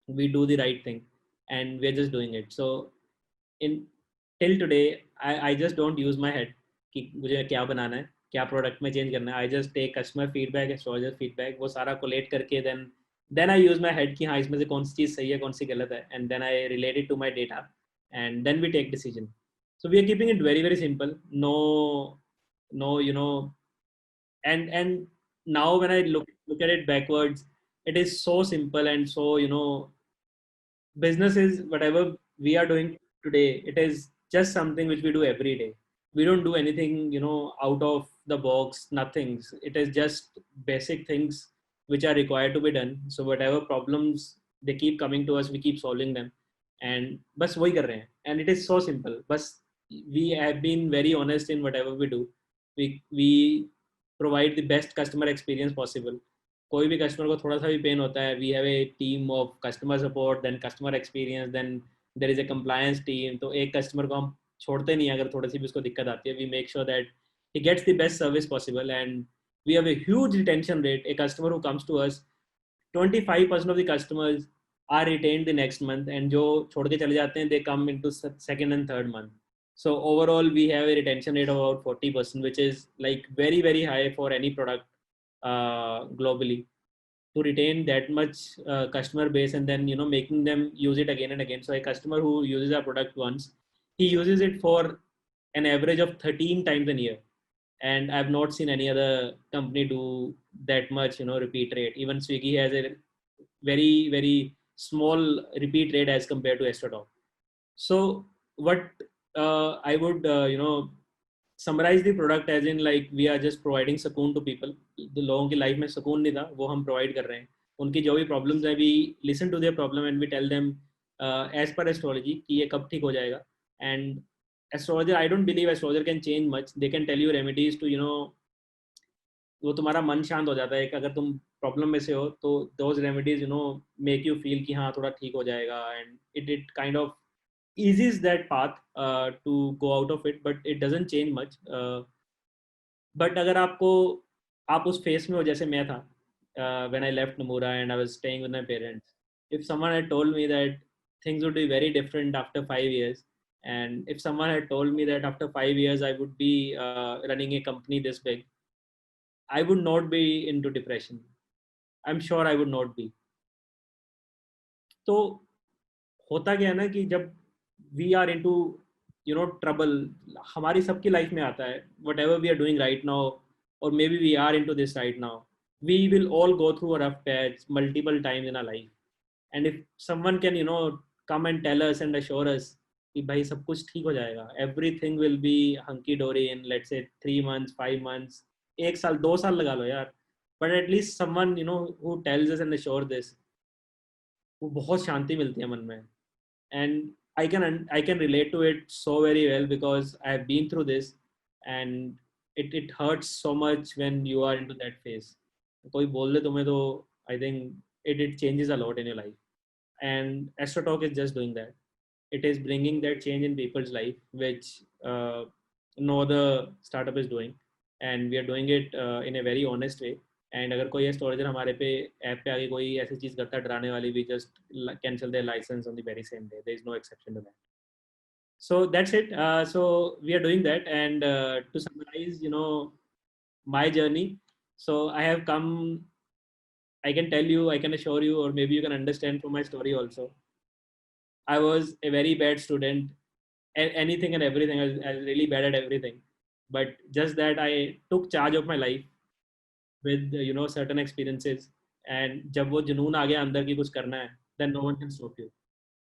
we do the right thing, and we're just doing it. So till today, I just don't use my head कि मुझे क्या बनाना है, क्या product में change करना है. I just take customer feedback, astrologer feedback, वो सारा कोलेट करके then I use my head कि हाँ इसमें से कौन सी चीज़ सही है कौन सी गलत है, and then I relate it to my data, and then we take decision. So we are keeping it very, very simple. No and now when I look at it backwards, it is so simple. And so business is whatever we are doing today, it is just something which we do every day. We don't do anything out of the box, nothing. It is just basic things which are required to be done. So whatever problems they keep coming to us, we keep solving them, and बस वही कर रहे हैं. And it is so simple. बस we have been very honest in whatever we do. We provide the best customer experience possible. कोई भी customer को थोड़ा सा भी पेन होता है, we have a team of customer support, then customer experience, then there is a compliance team. तो एक कस्टमर को हम छोड़ते नहीं अगर थोड़ी सी भी उसको दिक्कत आती है. We make sure that he gets the best service possible, and we have a huge retention rate. A customer who comes to us, 25% of the customers are retained the next month, and जो छोड़ के चले जाते हैं, they come into second and third month. So overall we have a retention rate of about 40%, which is like very, very high for any product globally, to retain that much customer base, and then making them use it again and again. So a customer who uses our product once, he uses it for an average of 13 times a year, and I've not seen any other company do that much repeat rate. Even Swiggy has a very, very small repeat rate as compared to AstroTalk. So what I would summarize the product as in, like, we are just providing sukoon to people. The लोगों की life में सुकून नहीं था, वो हम provide कर रहे हैं. उनकी जो भी प्रॉब्लम्स है, we listen to their problem and we tell them as per astrology कि ये कब ठीक हो जाएगा. एंड astrologer, I don't believe astrologer can change much. They can tell you remedies to वो तुम्हारा मन शांत हो जाता है. अगर तुम प्रॉब्लम में से हो तो those remedies make you feel कि हाँ थोड़ा ठीक हो जाएगा, and it kind of eases that path to go out of it, but it doesn't change much. But अगर आप उस फेस में हो जैसे मैं था, when I left Nomura and I was staying with my parents. If someone had told me that things would be very different after 5 years, and if someone had told me that after 5 years I would be running a company this big, I would not be into depression. I'm sure I would not be. तो होता क्या है ना कि जब we are into trouble, हमारी सबकी life में आता है, whatever we are doing right now, और maybe we are into this right now, we will all go through a rough patch multiple times in our life. And if someone can come and tell us and assure us कि भाई सब कुछ ठीक हो जाएगा, everything will be hunky डोरी in let's say 3 months 5 months, 1 साल 2 साल लगा लो यार, but at least someone who tells us and assure this, वो बहुत शांति मिलती है मन में. And I can relate to it so very well because I have been through this, and it hurts so much when you are into that phase. कोई बोल दे तुम्हें तो I think it changes a lot in your life, and AstroTalk is just doing that. It is bringing that change in people's life which no other startup is doing, and we are doing it in a very honest way. And अगर कोई astrologer हमारे पे app पे आगे कोई ऐसी चीज करता है डराने वाली, we just cancel their licence on the very same day. There is no exception to that. So that's it. So we are doing that, and to summarize, my journey. So I have come. I can tell you, I can assure you, or maybe you can understand from my story also. I was a very bad student, anything and everything. I was really bad at everything, but just that I took charge of my life with certain experiences, and जब वो जुनून आ गया अंदर की कुछ करना है, then no one can stop you.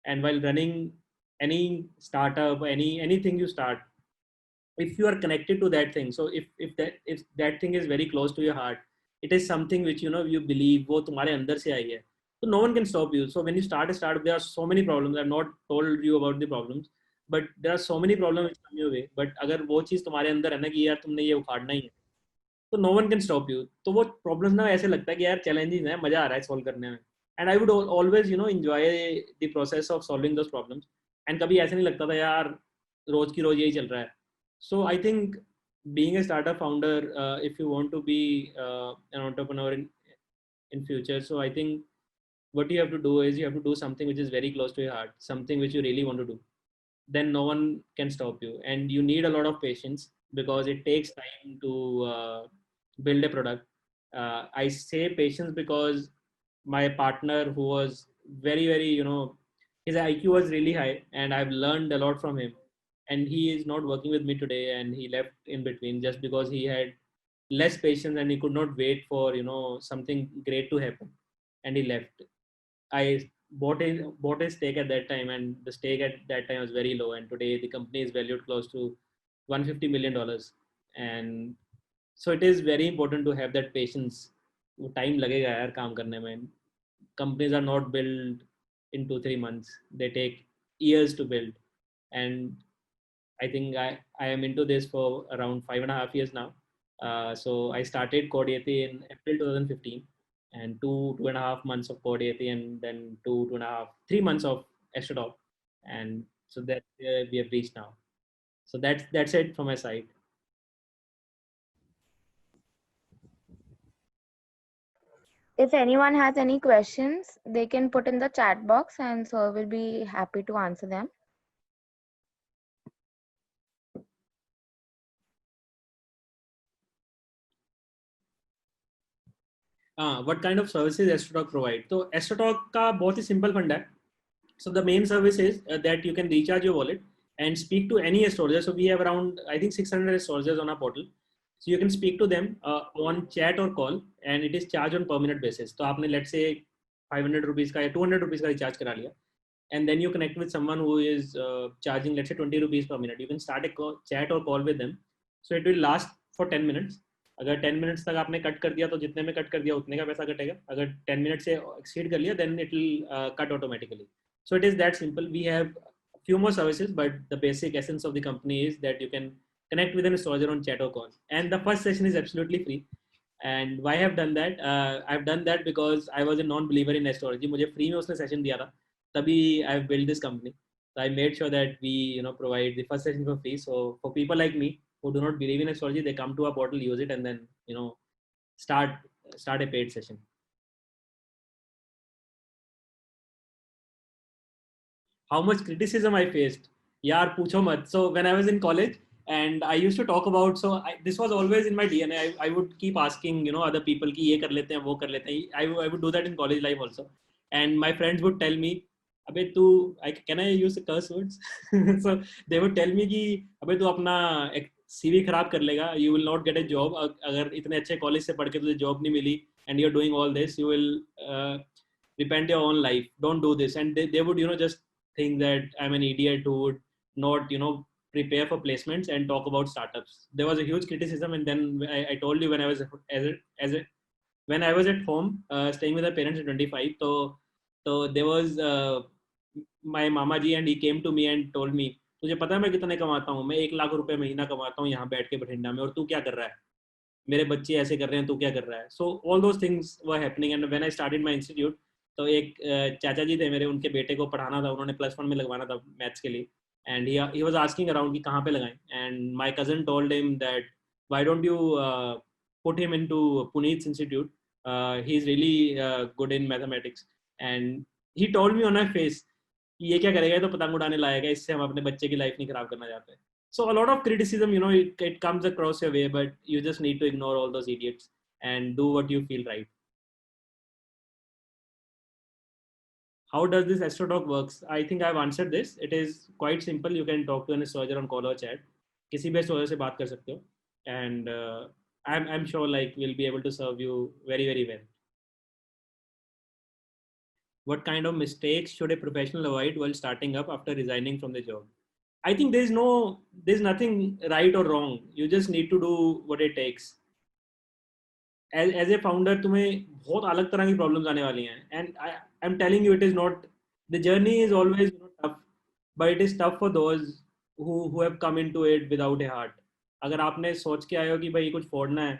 And while running any startup, anything you start, if you are connected to that thing, so if that thing is very close to your heart, it is something which you believe वो तुम्हारे अंदर से आई है, so no one can stop you. So when you start a startup, there are so many problems. I've not told you about the problems, but there are so many problems which come your way. But अगर वो चीज़ तुम्हारे अंदर है ना कि यार तुमने ये उखाड़ना ही है, तो no one can stop you. तो वो प्रॉब्लम्स ना ऐसे लगता है कि यार चैलेंजिंग है, मजा आ रहा है सॉल्व करने में, and I would always enjoy the process of solving those problems. And कभी ऐसे नहीं लगता था यार रोज की रोज यही चल रहा है. So I think being a startup founder, if you want to be an entrepreneur in future, so I think what you have to do is you have to do something which is very close to your heart, something which you really want to do. Then no one can stop you, and you need a lot of patience because it takes time to build a product. I say patience because my partner, who was very very his IQ was really high, and I've learned a lot from him, and he is not working with me today, and he left in between just because he had less patience and he could not wait for something great to happen, and he left. I bought a stake at that time, and the stake at that time was very low, and today the company is valued close to $150 million. And so it is very important to have that patience. Time लगेगा यार काम करने में. Companies are not built in 2-3 months. They take years to build, and I think I am into this for around 5.5 years now. So I started Codeyati in April 2015, and 2.5 months of Codeyati, and then 3 months of AstroTalk, and so that we have reached now. So that's it from my side. If anyone has any questions, they can put in the chat box and sir will be happy to answer them. What kind of services AstroTalk provide? So AstroTalk का बहुत ही simple फंडा है. So the main service is that you can recharge your wallet and speak to any astrologer. So we have around, I think, 600 astrologers on our portal. So you can speak to them on chat or call, and it is charged on per minute basis. So आपने let's say 500 rupees का या 200 rupees का recharge करा लिया, and then you connect with someone who is charging let's say 20 rupees per minute. You can start a chat or call with them. So it will last for 10 minutes. अगर 10 minutes तक आपने cut कर दिया तो जितने में cut कर दिया उतने का पैसा कटेगा. अगर 10 minutes से exceed कर लिया, then it will cut automatically. So it is that simple. We have a few more services, but the basic essence of the company is that you can connect with an astrologer on chat or call. And the first session is absolutely free. And why I have done that? I've done that because I was a non-believer in astrology. मुझे free में उसने session दिया था. तभी I've built this company. So I made sure that we provide the first session for free. So for people like me who do not believe in astrology, they come to our portal, use it, and then start a paid session. how much criticism I faced. यार पूछो मत. So when I was in college and I used to talk about, so this was always in my DNA. I would keep asking, you know, other people कि ये कर लेते हैं, वो कर लेते हैं. I would do that in college life also. And my friends would tell me, अबे तू, can I use the curse words? So they would tell me कि अबे तू अपना CV खराब कर लेगा, you will not get a job. अगर इतने अच्छे कॉलेज से पढ़ के तुझे जॉब नहीं मिली and you're doing all this, you will repent your own life. Don't do this. And they would, you know, just think that I'm an idiot who would not, you know, prepare for placements and talk about startups. There was a huge criticism. And then I told you, when I was when I was at home, staying with my parents at 25, so there was my mama ji, and he came to me and told me, तुझे पता है मैं कितने कमाता हूँ? मैं 1 लाख रुपए महीना कमाता हूँ यहाँ बैठ के बठिंडा में, और तू क्या कर रहा है? मेरे बच्चे ऐसे कर रहे हैं, तू क्या कर रहा है? So all those things were happening. And when I started my institute, तो एक चाचा जी थे मेरे, उनके बेटे को पढ़ाना था, उन्होंने +1 में लगवाना था मैथ्स के लिए. And he was asking around कि कहाँ पे लगाएं. And my cousin told him that why don't you put him into Puneet's institute, he is really good in mathematics. And he told me on my face, ये क्या करेगा, ये तो पतंग उड़ाने लाएगा, इससे हम अपने बच्चे की लाइफ नहीं खराब करना चाहते. So a lot of criticism, you know, it comes across your way, but you just need to ignore all those idiots and do what you feel right. How does this AstroTalk works? I think I've answered this. It is quite simple. You can talk to an astrologer on call or chat. किसी भी astrologer से बात कर सकते हो. And I'm sure like we'll be able to serve you very, very well. What kind of mistakes should a professional avoid while starting up after resigning from the job? I think there's nothing right or wrong. You just need to do what it takes. As a founder, तुम्हें बहुत अलग तरह की problems आने वाली हैं. And I'm telling you, it is not, the journey is always, you know, tough, but it is tough for those who have come into it without a heart. अगर आपने सोच के आए हो कि भाई कुछ फोड़ना है,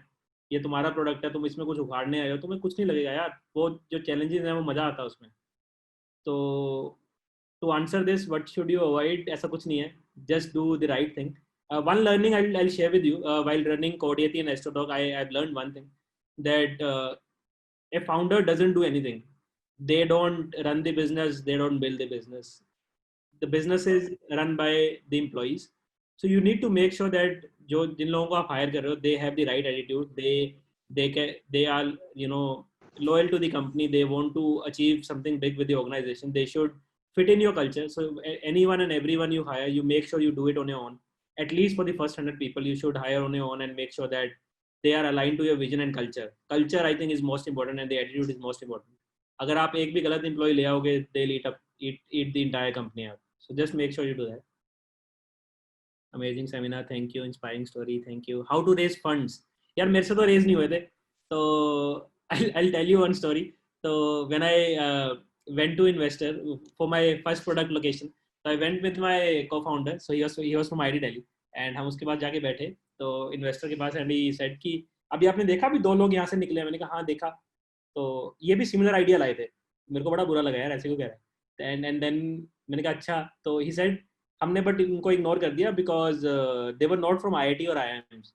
ये तुम्हारा प्रोडक्ट है, तुम इसमें कुछ उखाड़ने आए हो, तुम्हें कुछ नहीं लगेगा यार. वो जो challenges हैं वो मजा आता है उसमें. तो to answer this, what should you avoid? ऐसा कुछ नहीं है. Just do the right thing. One learning I'll share with you while running Codeyati and AstroTalk. I've learned one thing, that a founder doesn't do anything. They don't run the business. They don't build the business. The business is run by the employees. So you need to make sure that जो जिन लोगों को आप hire कर रहे हो, they have the right attitude. They are, you know, loyal to the company. They want to achieve something big with the organization. They should fit in your culture. So anyone and everyone you hire, you make sure you do it on your own. At least for the first 100 people, you should hire on your own and make sure that they are aligned to your vision and culture. Culture, I think, is most important, and the attitude is most important. अगर आप एक भी गलत employee ले आओगे, they'll eat the entire company up. So just make sure you do that. Amazing seminar, thank you. Inspiring story, thank you. How to raise funds? यार मेरे से तो raise नहीं हुए थे. So I'll tell you one story. So when I went to investor for my first product location, so I went with my co-founder. So he was from ID Delhi, and हम उसके पास जाके बैठे. तो investor के पास, and he said कि अभी आपने देखा भी 2 लोग यहाँ से निकले. मैंने कहा हाँ देखा. तो ये भी सिमिलर आइडिया लाए थे. मेरे को बड़ा बुरा लगा यार, ऐसे क्यों कह रहा है. एंड देन मैंने कहा अच्छा. तो ही सेड हमने बट उनको इग्नोर कर दिया because they were not from IIT और IIMs,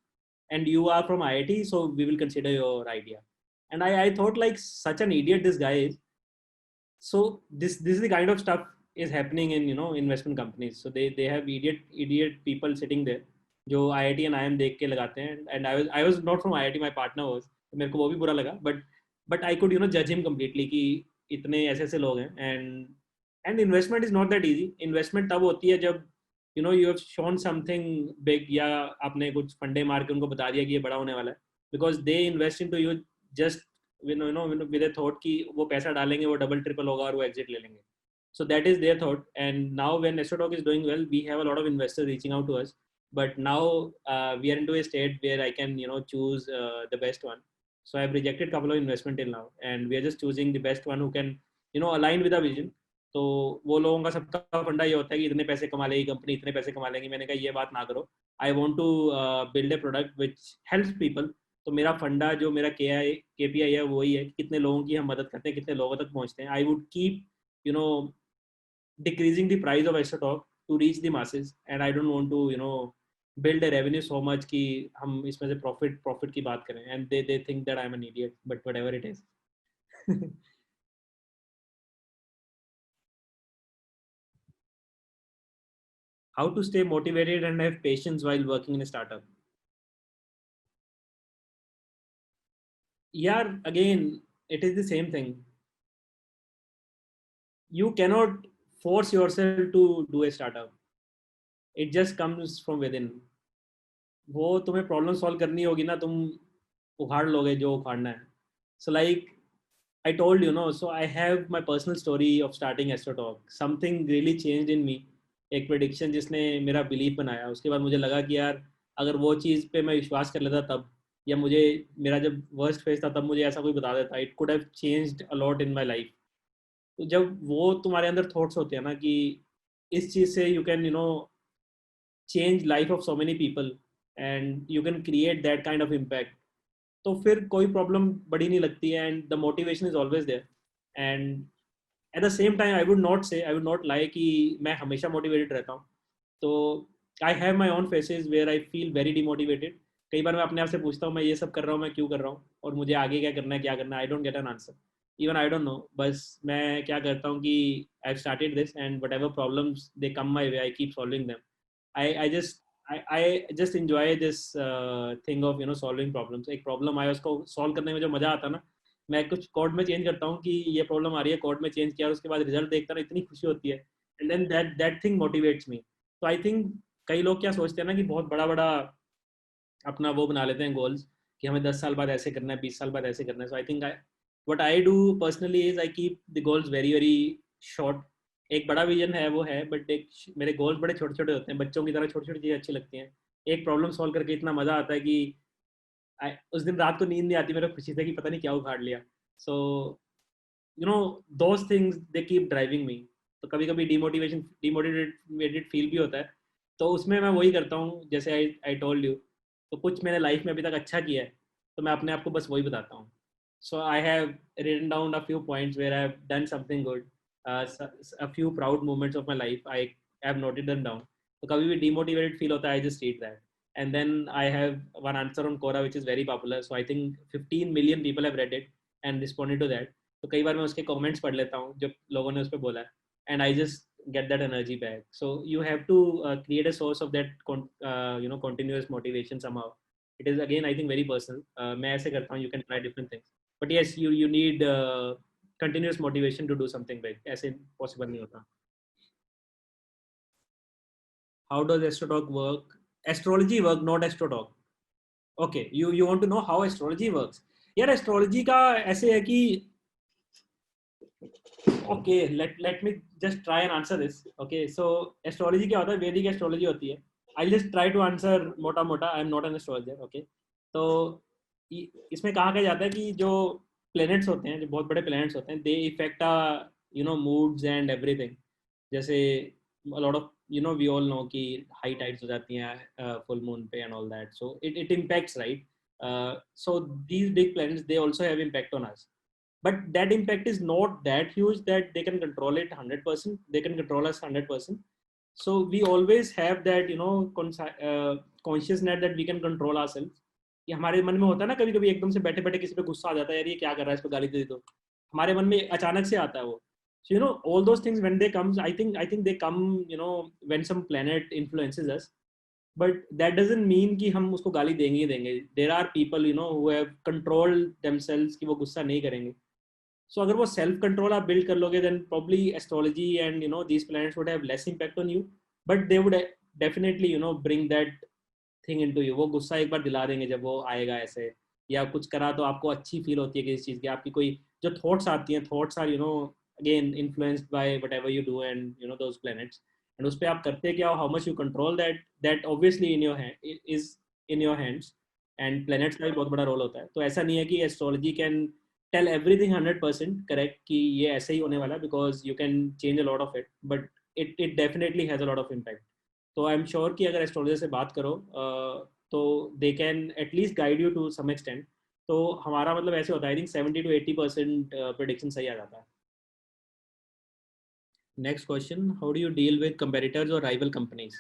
and you are from IIT, so we will consider your idea. And I thought like such an idiot this guy is. So this is the kind of stuff is happening in, you know, investment companies. So they have idiot people sitting there जो IIT and IIM देख के लगाते हैं. And I was not from IIT, my partner was. तो मेरे को वो भी बुरा लगा, but I could, you know, judge him completely कि इतने ऐसे लोग हैं. And investment is not that easy. Investment तब होती है जब, you know, you have shown something big, या आपने कुछ फंडे मार के उनको बता दिया कि ये बड़ा होने वाला है. Because they invest into you just, you know, with a thought कि वो पैसा डालेंगे, वो डबल ट्रिपल होगा और वो एग्जिट ले लेंगे. So that is their thought. And now when AstroTalk is doing well, we have a lot of investors reaching out to us. But now we are into a state where I can, you know, choose the best one. So I've rejected a couple of investment till now, and we are just choosing the best one who can, you know, align with our vision. तो वो लोगों का सबका फंडा ये होता है कि इतने पैसे कमा लेगी कंपनी, इतने पैसे कमा लेंगी. मैंने कहा ये बात ना करो. I want to build a product which helps people. तो मेरा फंडा, जो मेरा KPI है, वही है कि कितने लोगों की हम मदद करते हैं, कितने लोगों तक पहुंचते हैं. I would keep, you know, decreasing the price of AstroTalk to reach the masses, and I don't want to, you know, build a revenue so much कि हम इसमें से profit की बात करें. And they think that I'm an idiot, but whatever it is. how to stay motivated and have patience while working in a startup. Yeah, again, it is the same thing. You cannot force yourself to do a startup. It just comes from within. वो तुम्हें problem solve करनी होगी ना, तुम उखाड़ लोगे जो उखाड़ना है. So like I told you, no, so I have my personal story of starting AstroTalk. Something really changed in me. एक prediction जिसने मेरा belief बनाया. उसके बाद मुझे लगा कि यार अगर वो चीज़ पे मैं विश्वास कर लेता तब, या मुझे मेरा जब worst phase था तब मुझे ऐसा कोई बता देता, it could have changed a lot in my life. तो जब वो तुम्हारे अंदर thoughts होते हैं ना कि इस चीज़ से you can change life of so many people and you can create that kind of impact, तो फिर कोई प्रॉब्लम बड़ी नहीं लगती है. And the motivation is always there. And at the same time I would not lie कि मैं हमेशा मोटिवेटेड रहता हूँ. तो I have my own phases where I feel very demotivated. कई बार मैं अपने आप से पूछता हूँ मैं ये सब कर रहा हूँ, मैं क्यों कर रहा हूँ, और मुझे आगे क्या करना है. I don't get an answer. Even I don't know. बस मैं क्या करता हूँ कि I have started this and what ever problems they come my way I keep solving them. I just enjoy this thing of solving problems. एक problem आया उसको solve करने में जो मजा आता है ना, मैं कुछ कोड में चेंज करता हूँ कि ये प्रॉब्लम आ रही है, कोड में चेंज किया और उसके बाद रिजल्ट देखता ना, इतनी खुशी होती है. And then that thing motivates me. तो आई थिंक कई लोग क्या सोचते हैं ना कि बहुत बड़ा बड़ा अपना वो बना लेते हैं गोल्स कि हमें 10 साल बाद ऐसे करना है, 20 साल बाद ऐसे करना है. So I think what I do personally is I keep the goals very very short. एक बड़ा विजन है वो है, बट एक मेरे गोल्स बड़े छोटे छोटे होते हैं. बच्चों की तरह छोटी छोटी चीज़ें अच्छी लगती हैं. एक प्रॉब्लम सॉल्व करके इतना मज़ा आता है कि उस दिन रात को नींद नहीं आती मेरे, खुशी से कि पता नहीं क्या उखाड़ लिया. So those things they keep driving मी. तो कभी कभी डिमोटिवेटेड फील भी होता है. तो उसमें मैं वही करता हूँ जैसे आई टोल्ड यू. तो कुछ मैंने लाइफ में अभी तक अच्छा किया है तो मैं अपने आप को बस वही बताता हूँ. So I have written down a few points where I have done something good, a few proud moments of my life. I have noted them down. So कभी भी demotivated feel होता है, I just read that. And then I have one answer on Quora which is very popular. So I think 15 million people have read it and responded to that. तो कई बार मैं उसके comments पढ़ लेता हूँ जब लोगों ने उस पर बोला, and I just get that energy back. So you have to create a source of that continuous motivation somehow. It is again I think very personal. मैं ऐसे करता हूँ. You can try different things. But yes, you need continuous motivation to do something big. ऐसे possible नहीं होता. How does AstroTalk work? Astrology work, not AstroTalk. Okay, you want to know how astrology works? यार astrology का ऐसे है कि okay, let me just try and answer this. Okay, so astrology क्या होता है? वैदिक astrology होती है. I'll just try to answer मोटा मोटा. I'm not an astrologer. Okay, तो इसमें कहा जाता है कि जो planets होते हैं, जो बहुत बड़े planets होते हैं, they affect moods and everything. जैसे a lot of we all know कि high tides हो जाती हैं full moon पे and all that. So it impacts, right? So these big planets, they also have impact on us. But that impact is not that huge that they can control it 100%. They can control us 100%. So we always have that consciousness that we can control ourselves. कि हमारे मन में होता है ना कभी कभी एकदम से बैठे बैठे किसी पे गुस्सा आ जाता है, यार ये क्या कर रहा है, इस पे गाली दे दो. हमारे मन में अचानक से आता है वो. So all those things when they comes, I think they come when some planet influences us. But that doesn't mean कि हम उसको गाली देंगे ही देंगे. There are people who have controlled themselves कि वो गुस्सा नहीं करेंगे. So अगर वो self control आप build कर लोगे, then probably astrology and these planets would have less impact on you, but they would definitely bring that thing into you. वो गुस्सा एक बार दिला देंगे जब वो आएगा ऐसे, या कुछ करा तो आपको अच्छी फील होती है किसी चीज़ की. आपकी कोई जो थॉट्स आती हैं, thoughts are again influenced by whatever you do and those planets. And उस पे आप करते क्या हो, how much you control that obviously in your hand is in your hands. And planets का भी बहुत बड़ा रोल होता है. तो ऐसा नहीं है कि astrology can tell everything 100% correct कि ये ऐसे ही होने वाला, because you can change a lot of it, but it definitely has a lot of impact. तो आई एम श्योर कि अगर एस्ट्रोलॉजर से बात करो तो they can at least guide you to some extent. तो हमारा मतलब ऐसे होता है, आई थिंक 70 to 80% प्रेडिक्शन सही आ जाता है. Next question, how do you deal with competitors और राइवल कंपनीज?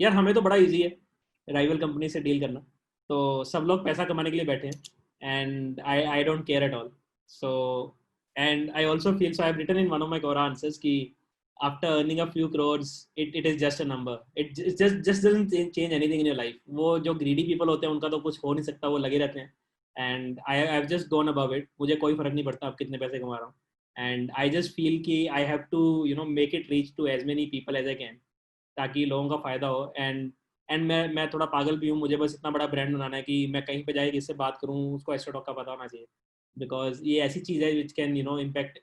यार हमें तो बड़ा इजी है राइवल कंपनी से डील करना. तो सब लोग पैसा कमाने के लिए बैठे हैं and I don't care at all. So and I also feel, so I have written in one of my Quora answers कि after earning a few crores, it is just a number. It just doesn't change anything in your life. वो जो greedy people होते हैं उनका तो कुछ हो नहीं सकता, वो लगे रहते हैं. And I've just gone above it. मुझे कोई फर्क नहीं पड़ता आप कितने पैसे कमा रहा हूँ. And I just feel कि I have to make it reach to as many people as I can, ताकि लोगों का फायदा हो. एंड मैं थोड़ा पागल भी हूँ, मुझे बस इतना बड़ा ब्रांड बनाना है कि मैं कहीं पे जाए किससे बात करूँ उसको एस्ट्रोटॉक का पता होना चाहिए, बिकॉज ये ऐसी चीज़ है which can impact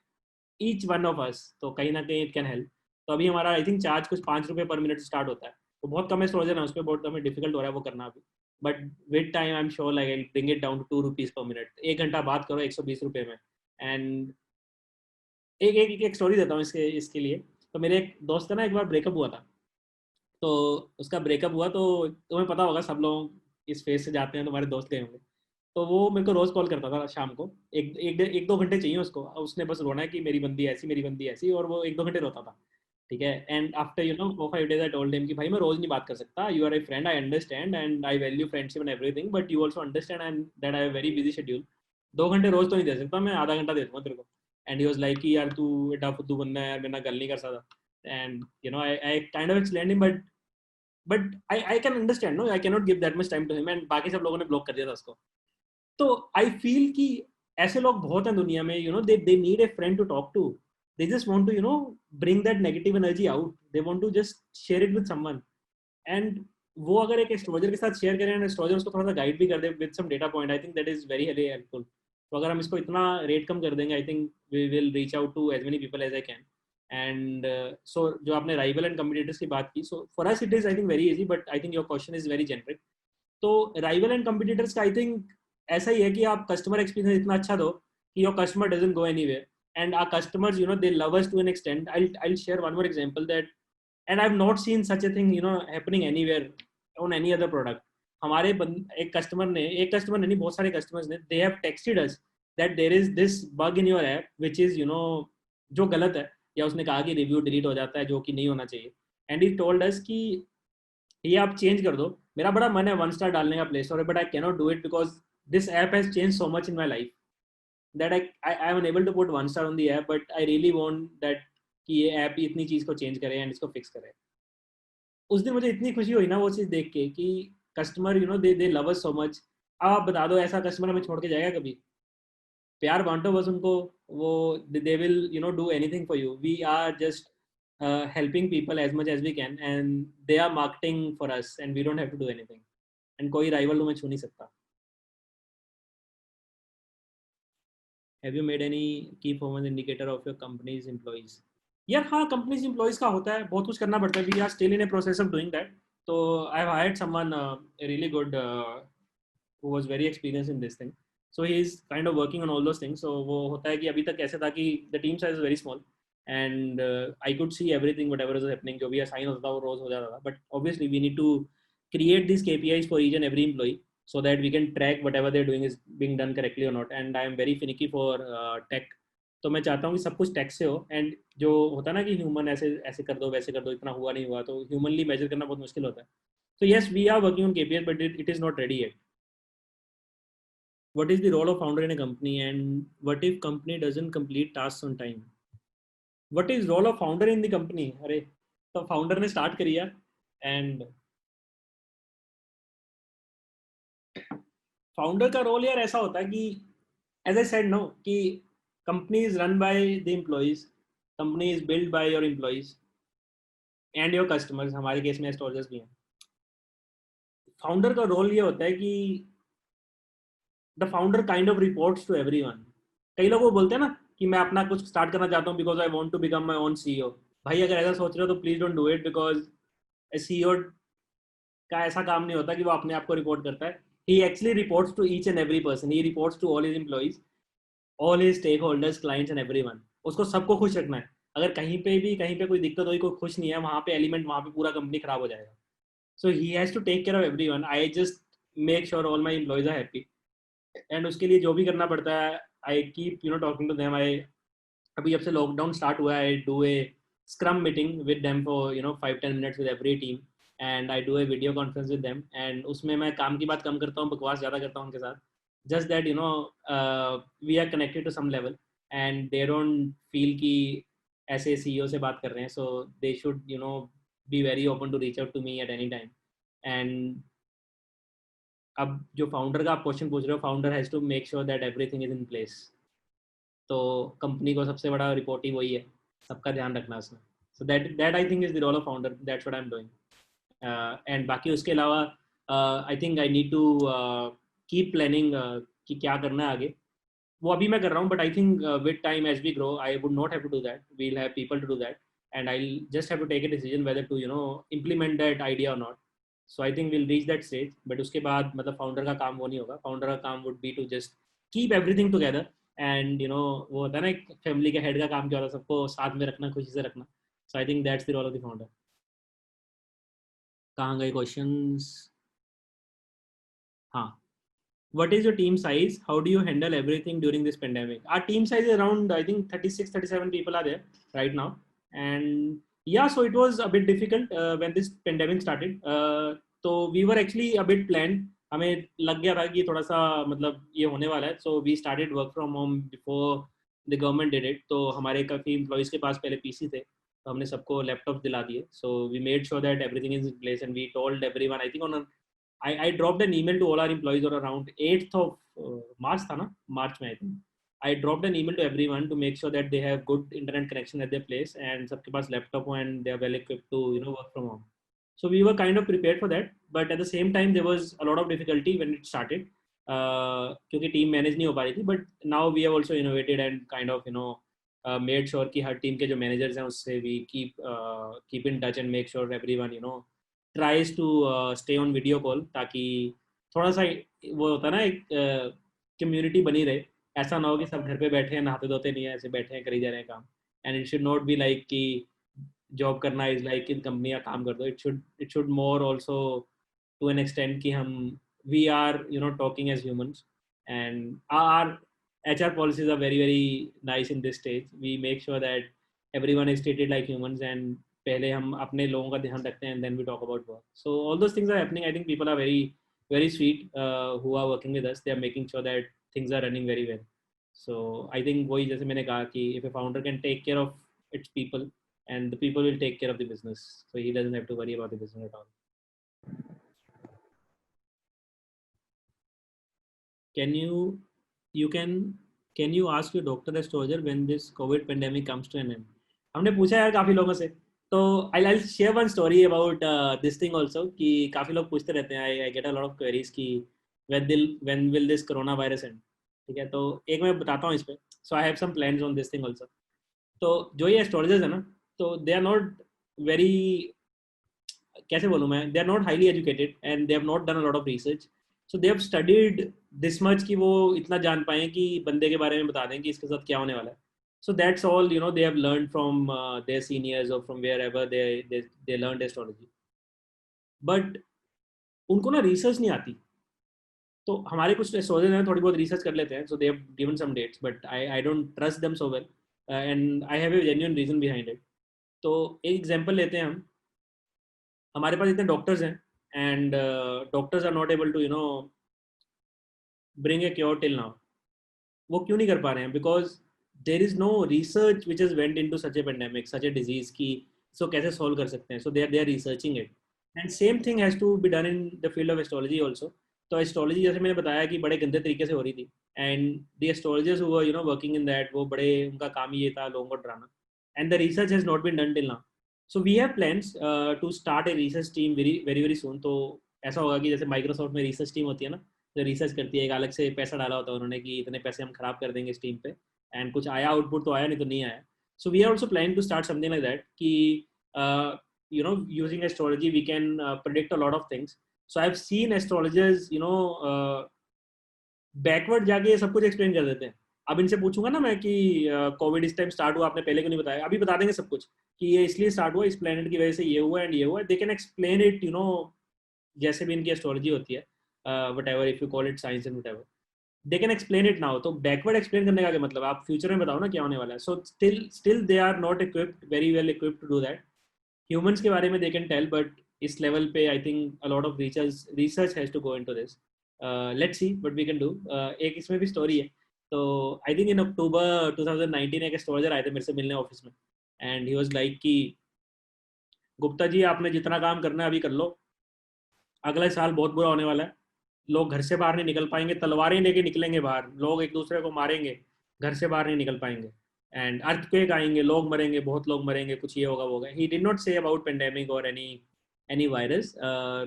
each one of us. तो कहीं ना कहीं इट कैन हेल्प. तो अभी हमारा आई थिंक चार्ज कुछ 5 रुपये पर मिनट स्टार्ट होता है, तो बहुत कम एस्ट्रोलॉजर है, उस पर बहुत हमें डिफिकल्ट हो रहा है वो करना अभी. But with time I am sure like I bring it down to 2 rupees per minute. 1 घंटा बात करो 120 रुपये में. एंड एक स्टोरी देता हूँ इसके लिए. तो मेरे एक दोस्त का ना एक बार ब्रेकअप हुआ था. तो उसका ब्रेकअप हुआ, तो तुम्हें पता होगा सब लोग इस फेज से जाते हैं, तुम्हारे दोस्त गए होंगे. तो वो मेरे को रोज़ कॉल करता था शाम को. एक दो घंटे चाहिए उसको, उसने बस रोना है कि मेरी बंदी ऐसी मेरी बंदी ऐसी, और वो 1-2 घंटे रोता था. ठीक है. And after 4-5 days I told him कि भाई मैं रोज़ नहीं बात कर सकता. You are a friend, I understand and I value friendship and everything, but you also understand and that I have very busy schedule. 2 घंटे रोज़ तो नहीं दे सकता मैं, आधा घंटा दे दूँगा तेरे को. एंड ही वाज लाइक कि यार तू एडा फुद्दू बंदा है यार, मेरे ना गल नहीं कर सकता. And I kind of explained him, but I can understand, no, I cannot give that much time to him. And बाकी सब लोगों ने ब्लॉक कर दिया था उसको. तो I feel कि ऐसे लोग बहुत हैं दुनिया में, they need a friend to talk to. They just want to bring that negative energy out. They want to just share it with someone. And वो अगर एक एस्ट्रोलॉजर के साथ शेयर करें, एस्ट्रोलॉजर उसको थोड़ा सा गाइड भी कर दे with some data point, I think that is very very helpful. तो अगर हम इसको इतना रेट कम कर देंगे, I think we will reach out to as many people as I can. And so जो आपने rival and competitors की बात की, so for us it is I think very easy, but I think your question is very generic. तो rival and competitors का I think ऐसा ही है कि आप customer experience इतना अच्छा दो कि your customer doesn't go anywhere, and our customers they love us to an extent. I'll share one more example that, and I've not seen such a thing happening anywhere on any other product. हमारे एक customer ने नहीं, बहुत सारे customers ने, they have texted us that there is this bug in your app which is जो गलत है, या उसने कहा कि रिव्यू डिलीट हो जाता है जो कि नहीं होना चाहिए. एंड ही टोल्ड अस कि ये आप चेंज कर दो. मेरा बड़ा मन है 1 स्टार डालने का play store, but I cannot do it because this app has change so much in my life that I am unable to put 1 star on the app, but I really want that कि ये app इतनी चीज़ को change करे and इसको fix करे. उस दिन मुझे इतनी खुशी हुई ना वो चीज़ देख के कि कस्टमर दे लव अस सो मच. आप बता दो ऐसा कस्टमर हमें छोड़ के जाएगा कभी? प्यार बांटो बस उनको, वो they will do anything for you. We are just helping people as much as we can, and they are marketing for us and we don't have to do anything. And कोई rival तुम्हें छू नहीं सकता. Have you made any key performance indicator of your company's employees? यार हाँ, company's employees का होता है, बहुत कुछ करना पड़ता है. We are still in a process of doing that. So I've hired someone really good who was very experienced in this thing. So he is kind of working on all those things. So वो होता है कि अभी तक ऐसे था कि the team size is very small and I could see everything whatever is happening. जो भी assign होता था वो रोज हो जाता था. But obviously we need to create these KPIs for each and every employee so that we can track whatever they're doing is being done correctly or not. And I am very finicky for tech. तो मैं चाहता हूँ कि सब कुछ take से हो. And जो होता है ना कि ह्यूमन ऐसे कर दो वैसे कर दो, इतना हुआ नहीं हुआ, तो ह्यूमनली मेजर करना बहुत मुश्किल होता है. So yes, we are working on KPIs, but it is not ready yet. What is the role of founder in a company, and what if company doesn't complete tasks on time? What is role of founder in the company? अरे तो founder ने start करिया and founder का role यार ऐसा होता है कि as I said no कि company is run by the employees, company is built by your employees and your customers. हमारे केस में एस्ट्रोलॉजर्स भी हैं. founder का role ये होता है कि the founder kind of reports to everyone. कई लोग वो बोलते हैं ना कि मैं अपना कुछ स्टार्ट करना चाहता हूँ because I want to become my own CEO. भाई अगर ऐसा सोच रहे हो तो please don't do it, because CEO का ऐसा काम नहीं होता कि वो अपने आप को रिपोर्ट करता है. He actually reports to each and every person. He reports to all his employees, all his stakeholders, clients and everyone. उसको सबको खुश रखना है. अगर कहीं पे कोई दिक्कत हुई, कोई खुश नहीं है, वहाँ पे एलिमेंट, वहाँ पे पूरा कंपनी खराब हो जाएगा. So he has to take care of everyone. I just make sure all my employees are happy. एंड उसके लिए जो भी करना पड़ता है I keep talking to them. अभी जब से लॉकडाउन स्टार्ट हुआ है, I do a scrum meeting with them for 5-10 minutes with every team, and I do a video conference with them. एंड उसमें मैं काम की बात कम करता हूँ, बकवास ज़्यादा करता हूँ उनके साथ. Just that we are connected to some level and they don't feel कि ऐसे CEO से बात कर रहे हैं, so they should be very open to reach out to me at any time. And अब जो फाउंडर का आप क्वेश्चन पूछ रहे हो, founder has to make sure that everything is in place. तो कंपनी को सबसे बड़ा रिपोर्ट ही वही है, सबका ध्यान रखना उसमें. So that I think is the role of founder. That's what I am doing. And बाकी उसके अलावा I think I need to keep planning कि क्या करना है आगे. वो अभी मैं कर रहा हूँ, but I think with time as we grow I would not have to do that. We will have people to do that, and I'll just have to take a decision whether to implement that idea or not. So I think we'll reach that stage. But उसके बाद मतलब founder का काम वो नहीं होगा. Founder का काम would be to just keep everything together and वो होता है ना एक फैमिली के हेड का काम क्या होता है, सबको साथ में रखना, खुशी से रखना. So I think that's the role of the founder. कहाँ गए questions? हाँ. What is your team size? How do you handle everything during this pandemic? Our team size is around, I think 36-37 people are there right now. And yeah, so it was a bit difficult when this pandemic started. So we were actually a bit planned. हमें लग गया था कि थोड़ा सा मतलब ये होने वाला है. So we started work from home before the government did it. तो हमारे काफ़ी employees के पास पहले PC थे, तो हमने सबको लैपटॉप दिला दिए. So we made sure that everything is in place and we told everyone. I think on I dropped an email to all our employees on around 8th of March था ना, March में I think. I dropped an email to everyone to make sure that they have good internet connection at their place and सबके पास laptop हो and they are well equipped to work from home. So we were kind of prepared for that, but at the same time there was a lot of difficulty when it started क्योंकि team manage नहीं हो पा रही थी. But now we have also innovated and kind of made sure कि हर team के जो managers हैं उससे we keep in touch and make sure everyone tries to stay on video call ताकि थोड़ा सा वो होता है ना एक कम्युनिटी बनी रहे. ऐसा ना हो कि सब घर पे बैठे हैं, नहाते धोते नहीं है, ऐसे बैठे हैं करी जा रहे हैं काम. And it should not be like कि जॉब करना इज लाइक कि कंपनी का काम कर दो. It should more also to an extent कि हम we are talking as humans. And are HR policies are very very nice in this stage. We make sure that everyone is treated like humans and पहले हम अपने लोगों का ध्यान रखते हैं and then we talk about work. So all those things are happening. I think people are very very sweet who are working with us. They are making sure that things are running very well. So I think वही जैसे मैंने कहा कि if a founder can take care of its people and the people will take care of the business, so he doesn't have to worry about the business at all. Can you ask your doctor astrologer when this COVID pandemic comes to an end? हमने पूछा यार काफी लोगों से. तो I'll share one story about this thing also कि काफी लोग पूछते रहते हैं. I get a lot of queries कि when will this coronavirus end? ठीक है, तो एक मैं बताता हूँ इस पे. So I have some plans on this thing also. तो जो ये astrologers है ना, तो they are not very, कैसे बोलूँ मैं, they are not highly educated and they have not done a lot of research. So they have studied this much कि वो इतना जान पाए कि बंदे के बारे में बता दें कि इसके साथ क्या होने वाला है. So that's all they have learned from their seniors or from wherever they learned astrology. But उनको ना research नहीं आती. तो हमारे कुछ astrologers हैं, थोड़ी बहुत research कर लेते हैं. So they have given some dates, but I don't trust them so well, and I have a genuine reason behind it. तो एक example लेते हैं हम. हमारे पास इतने doctors हैं and doctors are not able to bring a cure till now. वो क्यों नहीं कर पा रहे हैं? Because there is no research which has went into such a pandemic, such a disease कि इसको कैसे solve कर सकते हैं. So they are researching it. And same thing has to be done in the field of astrology also. तो astrology जैसे मैंने बताया कि बड़े गंदे तरीके से हो रही थी. And the astrologers who were working in that, वो बड़े उनका काम ही ये था लोगों को डराना. And the research has not been done till now. So we have plans to start a research team very soon. तो ऐसा होगा कि जैसे Microsoft में research team होती है ना, जो रिसर्च करती है, एक अलग से पैसा डाला होता है उन्होंने कि इतने पैसे हम खराब कर देंगे इस टीम पे, एंड कुछ आया आउटपुट तो आया, नहीं तो नहीं आया. So we are also planning to start something like that कि using astrology we can predict a lot of things. So I have seen astrologers backward जाके ये सब कुछ एक्सप्लेन कर देते हैं. अब इनसे पूछूंगा ना मैं कि कोविड इस टाइम स्टार्ट हुआ, आपने पहले क्यों नहीं बताया, अभी बता देंगे सब कुछ कि ये इसलिए स्टार्ट हुआ, इस प्लेनेट की वजह से ये हुआ एंड ये हुआ. दे कैन एक्सप्लेन इट जैसे भी इनकी एस्ट्रोलॉजी होती है, whatever if you call it science and whatever, they can explain it now. तो backward explain करने का क्या मतलब, आप future में बताओ ना क्या होने वाला है. So still they are not equipped, very well equipped to do that. Humans के बारे में they can tell, but इस level पे I think a lot of research has to go into this. Let's see what we can do. एक इसमें भी story है. तो I think in October 2019 एक astrologer आए थे मेरे से मिलने ऑफिस में, and he was like कि गुप्ता जी आपने जितना काम करना है अभी कर लो, अगले साल बहुत बुरा होने वाला है, लोग घर से बाहर नहीं निकल पाएंगे, तलवारें लेके निकलेंगे बाहर, लोग एक दूसरे को मारेंगे, घर से बाहर नहीं निकल पाएंगे, एंड अर्थक्वेक आएंगे, लोग मरेंगे, बहुत लोग मरेंगे, कुछ ये होगा वो होगा. He did not say about pandemic और any virus,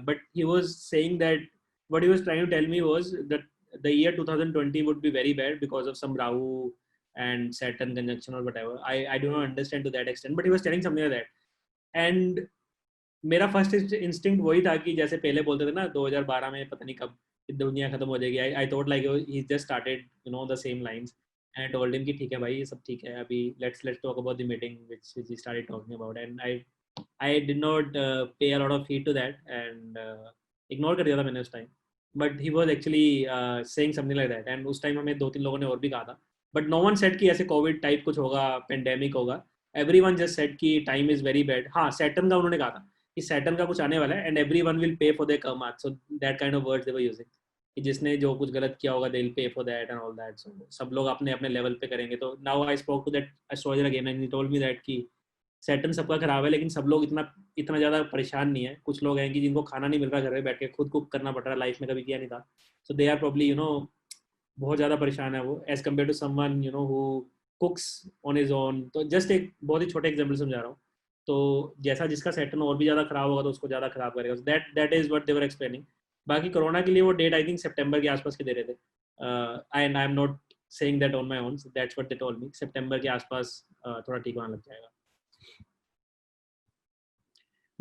but he was saying that what he was trying to tell me was that the year 2020 would be very bad because of some Rahu and Saturn conjunction or whatever. I do not understand to that extent, but he was telling something like that. And मेरा first instinct वही था कि जैसे पहले बोलते थे ना 2012 में पता नहीं कब दुनिया खत्म हो जाएगी. I thought like he just started the same lines, and I told him कि ठीक है भाई, ये सब ठीक है, अभी let's talk about the meeting which he started talking about. And I did not pay a lot of heed to that, and ignore कर दिया था मैंने उस time. But he was actually saying something like that, and उस time हमें 2-3 लोगों ने और भी कहा था. But no one said कि ऐसे कोविड टाइप कुछ होगा, पेंडेमिक होगा. Everyone just said कि time is very bad. हाँ, सैटर्न का उन्होंने कहा था कि सैटर्न का कुछ आने वाला है, and everyone will pay for their karma. So that kind of words they were using. कि जिसने जो कुछ गलत किया होगा, they'll pay for that and all that. So सब लोग अपने अपने लेवल पे करेंगे. तो now I spoke to that astrologer again, and he told me that कि सैटर्न सबका खराब है, लेकिन सब लोग इतना ज़्यादा परेशान नहीं है. कुछ लोग हैं कि जिनको खाना नहीं मिल रहा, घर में बैठ के खुद कुक करना पड़ रहा है, लाइफ में कभी किया नहीं था. सो दे आर प्रॉब्ली बहुत ज़्यादा परेशान है वो, as compared to someone who cooks on his own. तो जस्ट एक बहुत ही छोटे एग्जाम्पल समझा रहा हूँ. तो जैसा जिसका सैटर्न और भी ज़्यादा खराब होगा तो उसको ज़्यादा खराब करेगा. That is what they were explaining. बाकी कोरोना के लिए वो डेट आई थिंक सितंबर के आसपास के दे रहे थे. I am not saying that on my own, that's what they told me. सितंबर के आसपास थोड़ा ठीक होने लग जाएगा.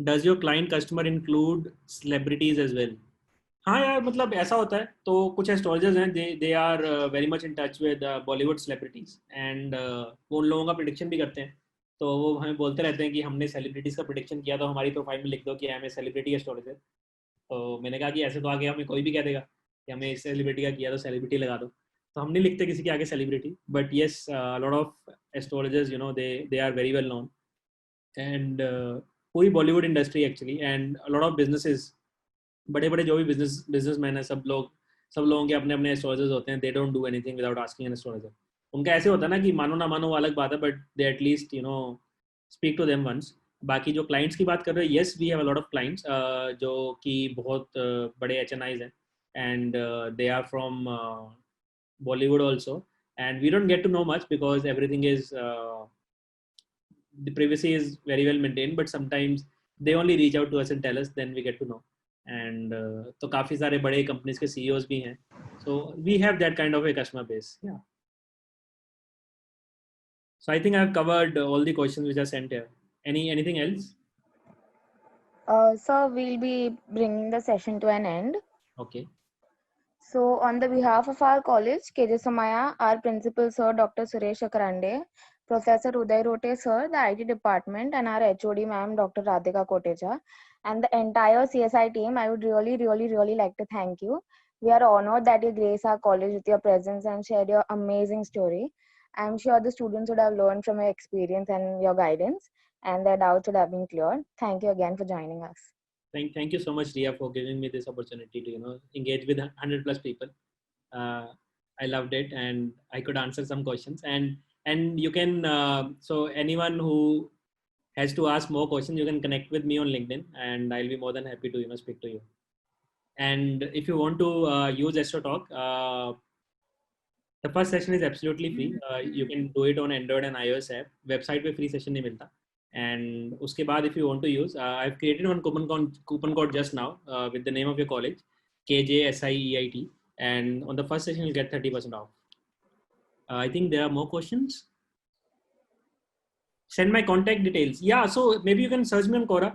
Does your client customer include celebrities as well? हाँ यार, मतलब ऐसा होता है. तो कुछ एस्ट्रोलॉजर्स हैं, they are very much in touch with Bollywood celebrities, and वो उन लोगों का प्रिडिक्शन भी करते हैं. तो वो हमें बोलते रहते हैं कि हमने सेलिब्रिटीज़ का प्रिडिक्शन किया, तो हमारी प्रोफाइल में लिख दो कि I am a celebrity astrologer. तो मैंने कहा कि ऐसे तो आगे हमें कोई भी कह देगा कि हमें इस सेलिब्रिटी का किया, तो सेलिब्रिटी लगा दो. तो हम नहीं लिखते किसी के आगे celebrity. But yes, lot of astrologers they are very well known, and पूरी Bollywood industry actually, and lot of businesses, बड़े बड़े जो भी बिजनेसमैन है, सब लोगों के अपने अपने एस्ट्रोलॉजर्स होते हैं. They don't do anything without asking an astrologer. उनका ऐसे होता है ना कि मानो ना मानो वो अलग बात है, but they at least speak to them once. बाकी जो क्लाइंट्स की बात कर रहे हो, yes we have a lot of clients जो कि बहुत बड़े HNIs हैं, and they are from Bollywood also, and we don't get to know much because everything is the privacy is very well maintained, but sometimes they only reach out to us and tell us, then we get to know. And तो काफ़ी सारे बड़े companies के CEOs भी हैं, so we have that kind of a customer base. Yeah. So I think I've covered all the questions which are sent here. Anything else? So we'll be bringing the session to an end. Okay. So on the behalf of our college, KJ Somaya, our principal sir, Dr. Suresh Akrande, Professor Uday Rote sir, the IT department, and our HOD ma'am, Dr. Radhika Kotecha, and the entire CSI team, I would really like to thank you. We are honored that you grace our college with your presence and shared your amazing story. I'm sure the students would have learned from your experience and your guidance, and their doubts would have been cleared. Thank you again for joining us. Thank you so much, Ria, for giving me this opportunity to engage with 100 plus people. I loved it, and I could answer some questions. And you can so anyone who has to ask more questions, you can connect with me on LinkedIn, and I'll be more than happy to speak to you. And if you want to use AstroTalk, the first session is absolutely free. You can do it on Android and iOS app. Website पे free session नहीं मिलता. And उसके बाद if you want to use, I've created one coupon code just now with the name of your college, KJSIEIT, and on the first session you'll get 30% off. I think there are more questions. Send my contact details. Yeah, so maybe you can search me on Quora.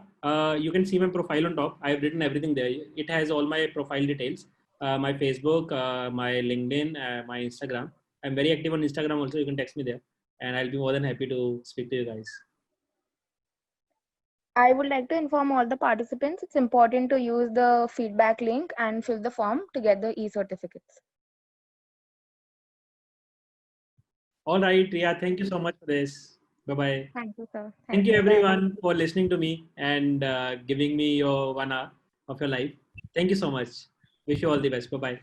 You can see my profile on top. I've written everything there. It has all my profile details, my Facebook, my LinkedIn, my Instagram. I'm very active on Instagram also. You can text me there, and I'll be more than happy to speak to you guys. I would like to inform all the participants, it's important to use the feedback link and fill the form to get the e-certificates. All right, Ria, thank you so much for this. Bye-bye. Thank you, sir. Thank you everyone for listening to me and giving me your 1 hour of your life. Thank you so much. Wish you all the best. Bye-bye.